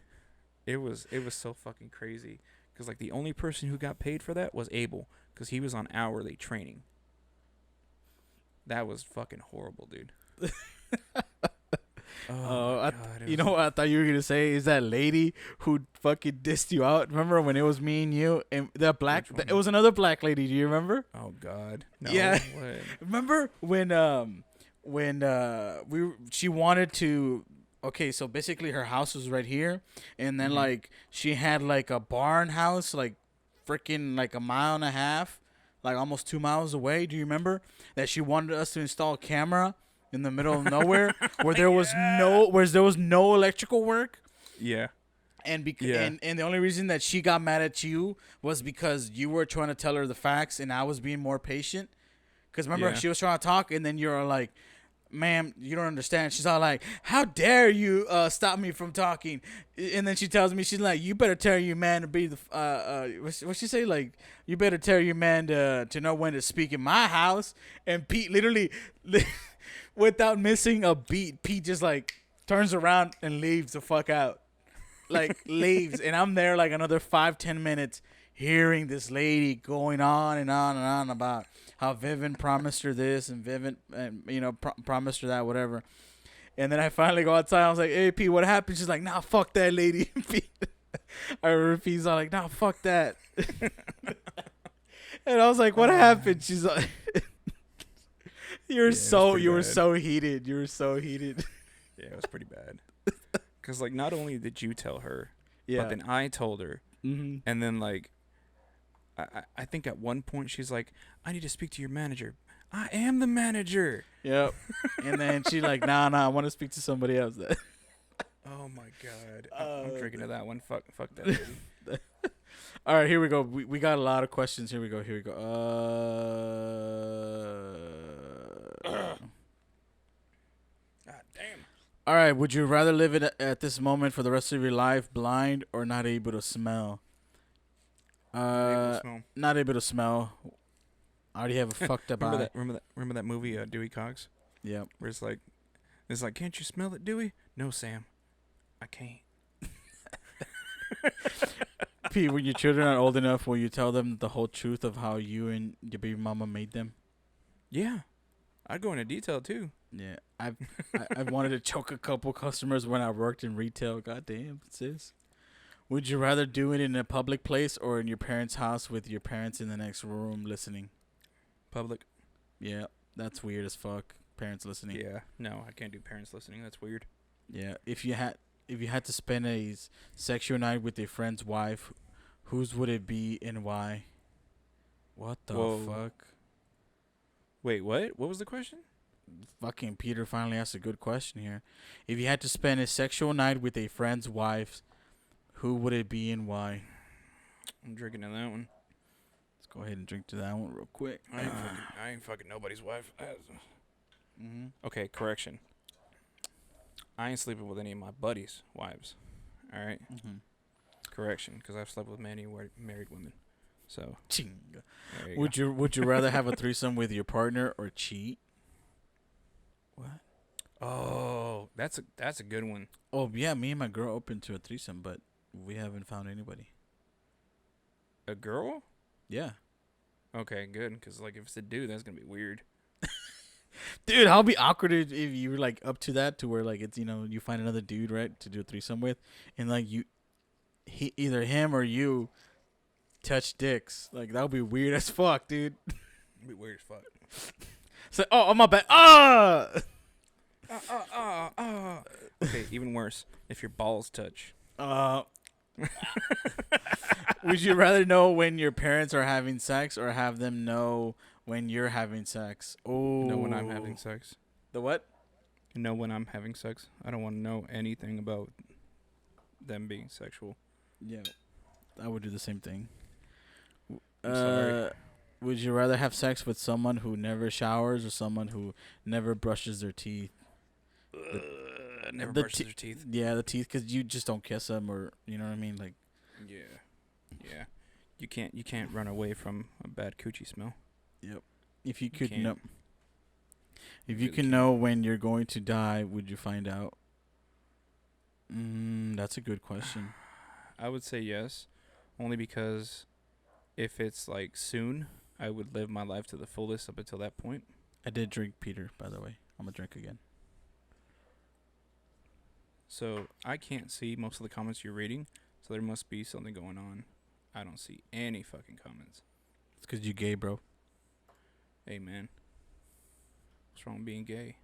it was so fucking crazy. Cause like the only person who got paid for that was Abel, cause he was on hourly training. That was fucking horrible, dude. You know what I thought you were gonna say is that lady who fucking dissed you out. Remember when it was me and you and that black? It was another black lady. Do you remember? Oh God, no. Yeah. What? Remember when she wanted to. Okay, so basically her house was right here, and then like she had like a barn house, like freaking like a mile and a half, like almost 2 miles away. Do you remember that she wanted us to install a camera in the middle of nowhere where there was no electrical work? Yeah. And and the only reason that she got mad at you was because you were trying to tell her the facts and I was being more patient. Because remember, she was trying to talk, and then you're like, ma'am, you don't understand. She's all like, how dare you stop me from talking? And then she tells me, she's like, you better tell your man to be the what she say, like, you better tell your man to know when to speak in my house. And Pete literally without missing a beat, Pete just like turns around and leaves the fuck out, like leaves. And I'm there like another 5-10 minutes hearing this lady going on and on and on about how Vivin promised her this and Vivin, promised her that, whatever. And then I finally go outside. I was like, hey, P, what happened? She's like, nah, fuck that lady. I remember P's all like, nah, fuck that. And I was like, what happened? She's like, you were so heated. You were so heated. Yeah, it was pretty bad. Because, like, not only did you tell her, Yeah. but then I told her. Mm-hmm. And then, like, I think at one point she's like, I need to speak to your manager. I am the manager. Yep. And then she's like, nah, I want to speak to somebody else. Oh, my God. I'm drinking to that one. Fuck that lady. All right, here we go. We got a lot of questions. Here we go. God damn. All right, would you rather live it at this moment for the rest of your life blind or not able to smell? Not able to smell. I already have a fucked up eye. Remember that movie, Dewey Cox? Yep. Where it's like, can't you smell it, Dewey? No, Sam, I can't. Pete, when your children are old enough, will you tell them the whole truth of how you and your baby mama made them? Yeah, I'd go into detail too. Yeah, I've wanted to choke a couple customers when I worked in retail. Goddamn, sis. Would you rather do it in a public place or in your parents' house with your parents in the next room listening? Public. Yeah, that's weird as fuck. Parents listening. Yeah, no, I can't do parents listening. That's weird. Yeah, if you had to spend a sexual night with a friend's wife, whose would it be and why? What the fuck? Wait, what? What was the question? Fucking Peter finally asked a good question here. If you had to spend a sexual night with a friend's wife, who would it be and why? I'm drinking to that one. Let's go ahead and drink to that one real quick. I ain't fucking nobody's wife. Mm-hmm. Okay, correction. I ain't sleeping with any of my buddies' wives. All right? Mm-hmm. Correction, because I've slept with many married women. So, there Would you rather have a threesome with your partner or cheat? What? Oh, that's a good one. Oh yeah, me and my girl open to a threesome, but we haven't found anybody. A girl? Yeah. Okay, good. Because like if it's a dude, that's gonna be weird. Dude, how be awkward if you were like up to that, to where like it's, you find another dude, right, to do a threesome with, and like either him or you touch dicks. Like that would be weird as fuck, dude. It'd be weird as fuck. So, oh my bad. Ah. Okay, even worse if your balls touch. Would you rather know when your parents are having sex or have them know when you're having sex? Oh, Know when I'm having sex. The what? Know when I'm having sex. I don't want to know anything about them being sexual. Yeah, I would do the same thing. I'm sorry. Would you rather have sex with someone who never showers or someone who never brushes their teeth? Never brushes their teeth. Yeah, the teeth, because you just don't kiss them, or you know what I mean, like. Yeah. You can't run away from a bad coochie smell. Yep. If you You could can't. know, if you Really can can't. know when you're going to die, would you find out? That's a good question. I would say yes, only because if it's like soon, I would live my life to the fullest up until that point. I did drink Peter, by the way. I'm gonna drink again. So I can't see most of the comments you're reading, so there must be something going on. I don't see any fucking comments. It's 'cause you gay, bro. Hey man, what's wrong with being gay?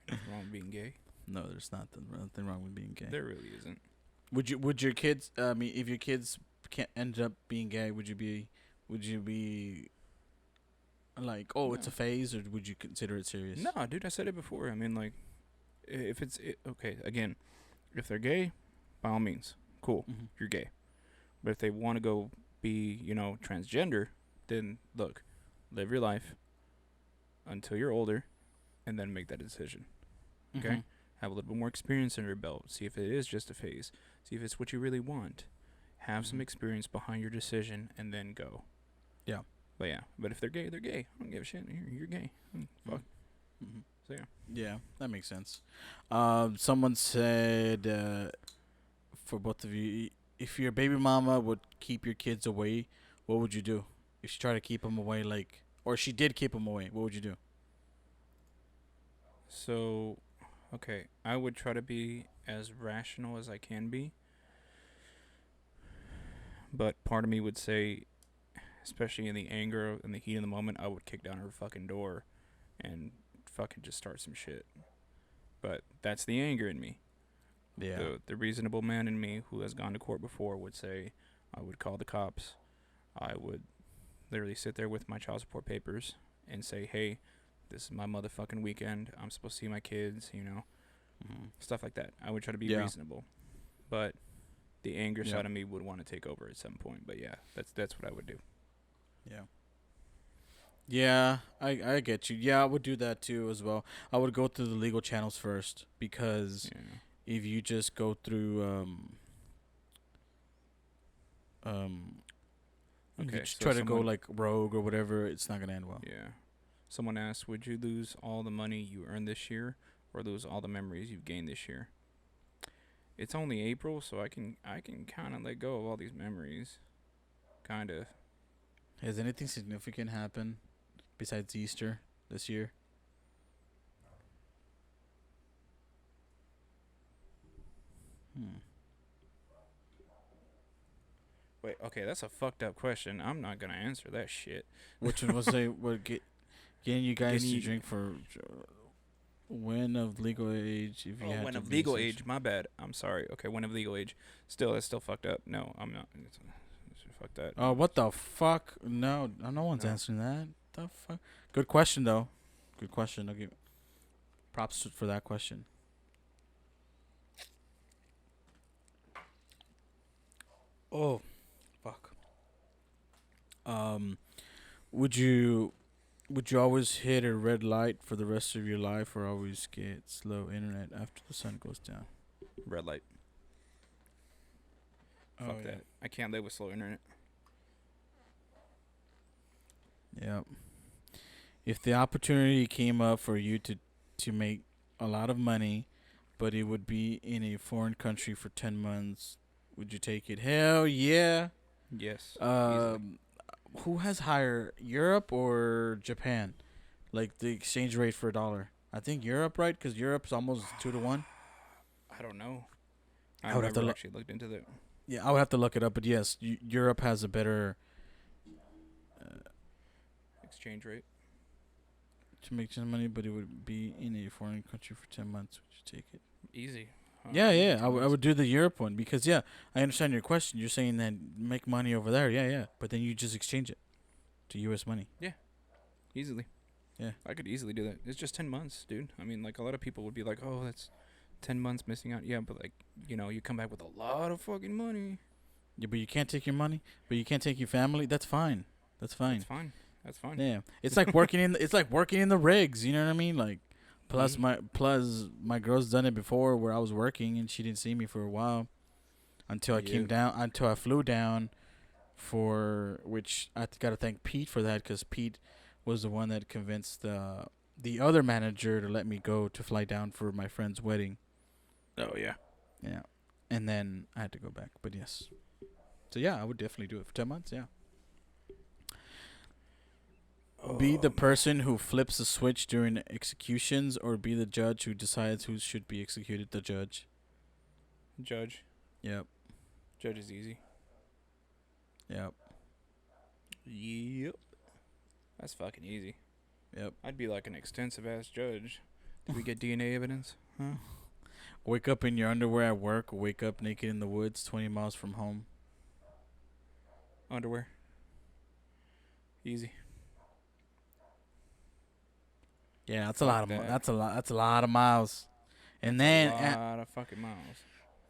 What's wrong with being gay? No, there's nothing wrong with being gay. There really isn't. Would your kids? I mean, if your kids can't end up being gay, would you be like, oh, it's No. a phase, or would you consider it serious? No, dude, I said it before. I mean, like, if it's okay, again, if they're gay, by all means, cool, Mm-hmm. you're gay. But if they want to go be, transgender, then look, live your life until you're older, and then make that decision. Okay, have a little bit more experience under your belt. See if it is just a phase. See if it's what you really want. Have some Mhm. experience behind your decision, and then go. Yeah. But yeah, but if they're gay, they're gay. I don't give a shit. You're gay. Fuck. Mm-hmm. So yeah. Yeah, that makes sense. Someone said for both of you, if your baby mama would keep your kids away, what would you do? If she tried to keep them away, like, or she did keep them away, what would you do? So, okay, I would try to be as rational as I can be. But part of me would say, especially in the anger and the heat of the moment, I would kick down her fucking door and fucking just start some shit. But that's the anger in me. Yeah. The reasonable man in me who has gone to court before would say, I would call the cops. I would literally sit there with my child support papers and say, hey, this is my motherfucking weekend. I'm supposed to see my kids, Mm-hmm. stuff like that. I would try to be Yeah. reasonable. But the anger Yeah. side of me would want to take over at some point. But yeah, that's what I would do. Yeah. Yeah, I get you. Yeah, I would do that too as well. I would go through the legal channels first because Yeah. if you just go through if you Okay, just so try to go someone- like rogue or whatever, it's not gonna end well. Yeah. Someone asked, would you lose all the money you earned this year or lose all the memories you've gained this year? It's only April, so I can kind of let go of all these memories. Kind of. Has anything significant happened besides Easter this year? Wait, okay, that's a fucked up question. I'm not going to answer that shit. Which one was they were getting you guys Getting to you- drink for when of legal age? If you had when to of be legal such- age, my bad. I'm sorry. Okay, when of legal age. Still, that's still fucked up. No, I'm not. Fuck that. Oh, what the fuck? No, no one's No. answering that. The fuck? Good question though. Good question. I'll give props for that question. Oh, fuck. Would you always hit a red light for the rest of your life, or always get slow internet after the sun goes down? Red light. Oh, Fuck that. I can't live with slow internet. Yeah. If the opportunity came up for you to make a lot of money, but it would be in a foreign country for 10 months, would you take it? Hell yeah. Yes. Easily. Who has higher, Europe or Japan? Like the exchange rate for a dollar. I think Europe, right? Because Europe's almost 2-1. I don't know. I I've would have to never look- actually looked into that. Yeah, I would have to look it up, but yes, Europe has a better Exchange rate. to make some money, but it would be in a foreign country for 10 months. Would you take it? Easy. Yeah, easy yeah. I 2 months. would do the Europe one because, yeah, I understand your question. You're saying that make money over there. Yeah, yeah. But then you just exchange it to U.S. money. Easily. Yeah. I could easily do that. It's just 10 months, dude. I mean, like, a lot of people would be like, oh, that's 10 months missing out. Yeah, but, like, you come back with a lot of fucking money. Yeah, but you can't take your money. But you can't take your family. That's fine. That's fine. That's fine. That's fine. Yeah. It's like working in. It's like working in the rigs. You know what I mean? Like, plus my girl's done it before where I was working and she didn't see me for a while until I came Yeah. down. Until I flew down for which I gotta thank Pete for that, because Pete was the one that convinced the other manager to let me go to fly down for my friend's wedding. Oh yeah. Yeah, and then I had to go back. But yes, so yeah, I would definitely do it for 10 months. Yeah, be the person who flips the switch during executions, or be the judge who decides who should be executed. The judge. Judge. Yep. Judge is easy. Yep. Yep. That's fucking easy. Yep. I'd be like an extensive ass judge. Do we get DNA evidence? Huh? Wake up in your underwear at work. Wake up naked in the woods, 20 miles from home. Underwear. Easy. Yeah, that's a Fuck lot of that. that's a lot of miles. And then a lot of fucking miles.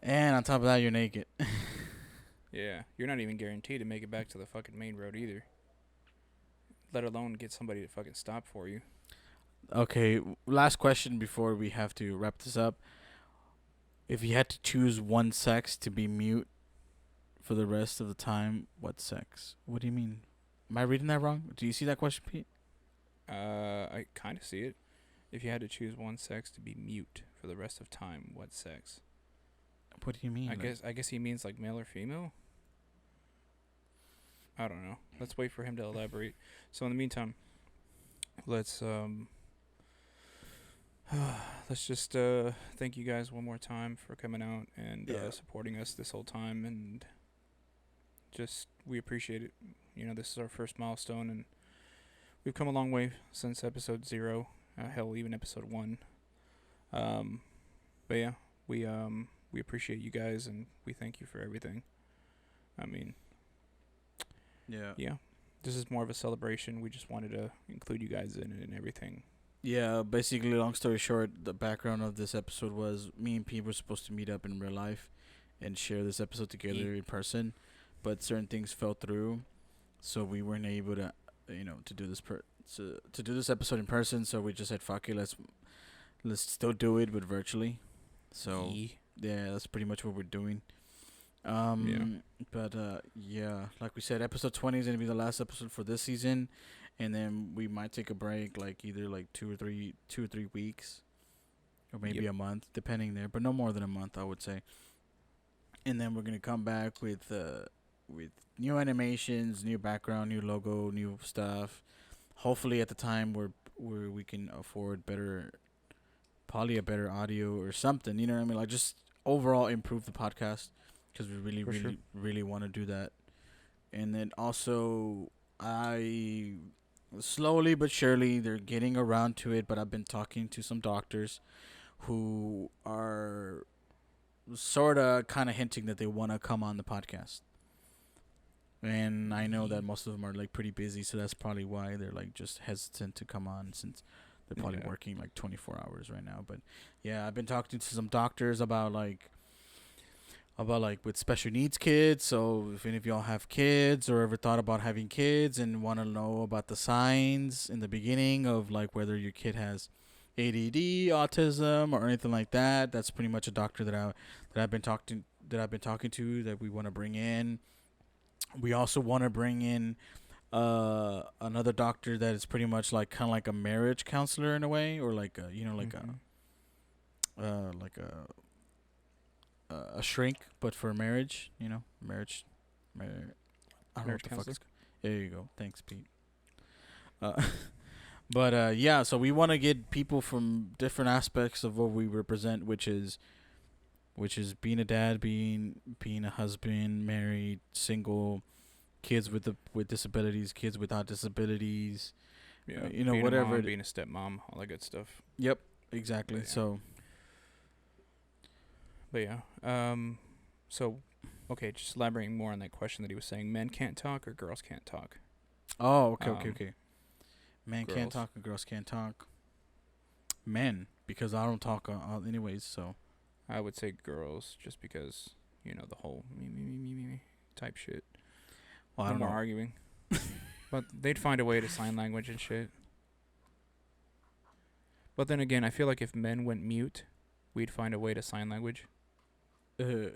and on top of that, you're naked. Yeah, you're not even guaranteed to make it back to the fucking main road either. Let alone get somebody to fucking stop for you. Okay, last question before we have to wrap this up. If you had to choose one sex to be mute for the rest of the time, what sex? What do you mean? Am I reading that wrong? Do you see that question, Pete? I kind of see it. If you had to choose one sex to be mute for the rest of time, what sex? What do you mean? I guess he means like male or female. I don't know. Let's wait for him to elaborate. So in the meantime, let's just thank you guys one more time for coming out and supporting us this whole time, and just we appreciate it. You know, this is our first milestone, and we've come a long way since episode 0. Hell, even episode 1. But yeah, we appreciate you guys, and we thank you for everything. I mean, yeah, this is more of a celebration. We just wanted to include you guys in it and everything. Yeah, basically, long story short, the background of this episode was me and Pete were supposed to meet up in real life and share this episode together in person, but certain things fell through, so we weren't able to, to do this to do this episode in person. So we just said, "Fuck it, let's still do it, but virtually." So yeah, that's pretty much what we're doing. But yeah, like we said, episode 20 is gonna be the last episode for this season, and then we might take a break, like either like 2 or 3 weeks, or maybe a month, depending there, but no more than a month, I would say. And then we're gonna come back with new animations, new background, new logo, new stuff. Hopefully, at the time where we can afford probably a better audio or something. You know what I mean? Like just overall improve the podcast. Because we really want to do that. And then also, I slowly but surely, they're getting around to it, but I've been talking to some doctors who are sort of kind of hinting that they want to come on the podcast. And I know that most of them are like pretty busy, so that's probably why they're like just hesitant to come on, since they're probably working like 24 hours right now. But yeah, I've been talking to some doctors about with special needs kids. So if any of y'all have kids or ever thought about having kids and want to know about the signs in the beginning of like whether your kid has ADD, autism, or anything like that, that's pretty much a doctor that I've been talking to that we want to bring in. We also want to bring in another doctor that is pretty much like kind of like a marriage counselor in a way, or like a, a shrink, but for marriage, marriage. I don't know what the fuck it's. There you go. Thanks, Pete. But yeah, so we want to get people from different aspects of what we represent, which is being a dad, being a husband, married, single, kids with disabilities, kids without disabilities. Yeah, being whatever. A mom, being a stepmom, all that good stuff. Yep, exactly. Yeah. So. But yeah, so, okay, just elaborating more on that question that he was saying, men can't talk or girls can't talk? Oh, okay. Men can't talk and girls can't talk. Men, because I don't talk anyways, so. I would say girls, just because, the whole me type shit. Well, I don't know. Arguing. But they'd find a way to sign language and shit. But then again, I feel like if men went mute, we'd find a way to sign language. Yeah.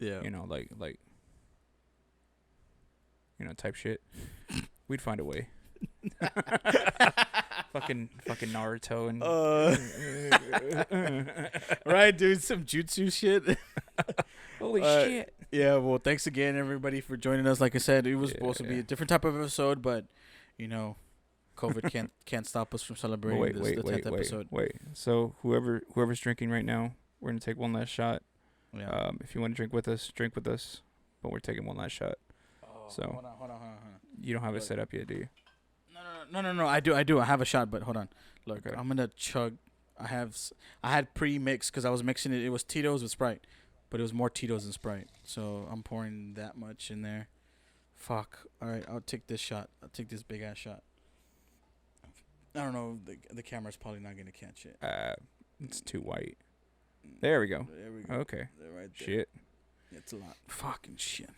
Like type shit. We'd find a way. fucking Naruto and right, dude, some jutsu shit. holy shit. Yeah, well, thanks again, everybody, for joining us. Like I said, it was supposed to be Yeah. a different type of episode, but COVID can't stop us from celebrating the 10th episode. Wait. So whoever's drinking right now, we're gonna take one last shot. Yeah. If you want to drink with us, but we're taking one last shot. So hold on. you don't have it Look. set up yet, do you? No. I do. I have a shot, but hold on. Look, Okay. I'm gonna chug. I had pre-mixed because I was mixing it. It was Tito's with Sprite, but it was more Tito's than Sprite. So I'm pouring that much in there. Fuck. All right, I'll take this shot. I'll take this big ass shot. I don't know. The camera's probably not gonna catch it. It's too white. There we go. There we go. Okay. There, right there. Shit. It's a lot. Fucking shit.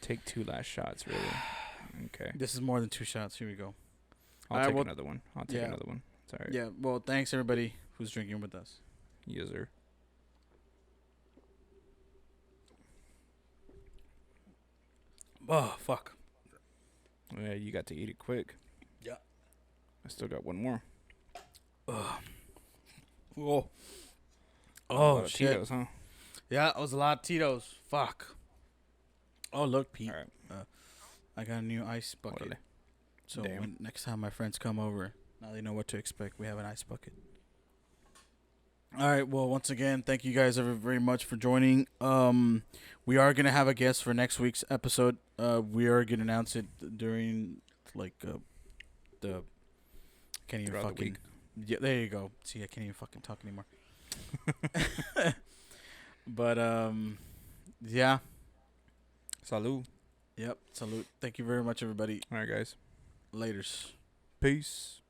Take 2 last shots, really. Okay. This is more than 2 shots. Here we go. I'll Alright, take well, another one. Another one. It's alright. Yeah. Well, thanks everybody who's drinking with us. Yes, sir. Oh fuck. Yeah, you got to eat it quick. Yeah. I still got one more. Whoa. A lot Oh of shit. Tito's, huh? Yeah, it was a lot of Tito's. Fuck. Oh look, Pete. All right. I got a new ice bucket. Orale. So Damn. when next time my friends come over, now they know what to expect. We have an ice bucket. All right. Well, once again, thank you guys very much for joining. We are gonna have a guest for next week's episode. We are gonna announce it during the. Can't even Throughout the fucking. week. Yeah, there you go. See, I can't even fucking talk anymore. But yeah. Salud. Yep. Salute. Thank you very much, everybody. All right, guys. Laters. Peace.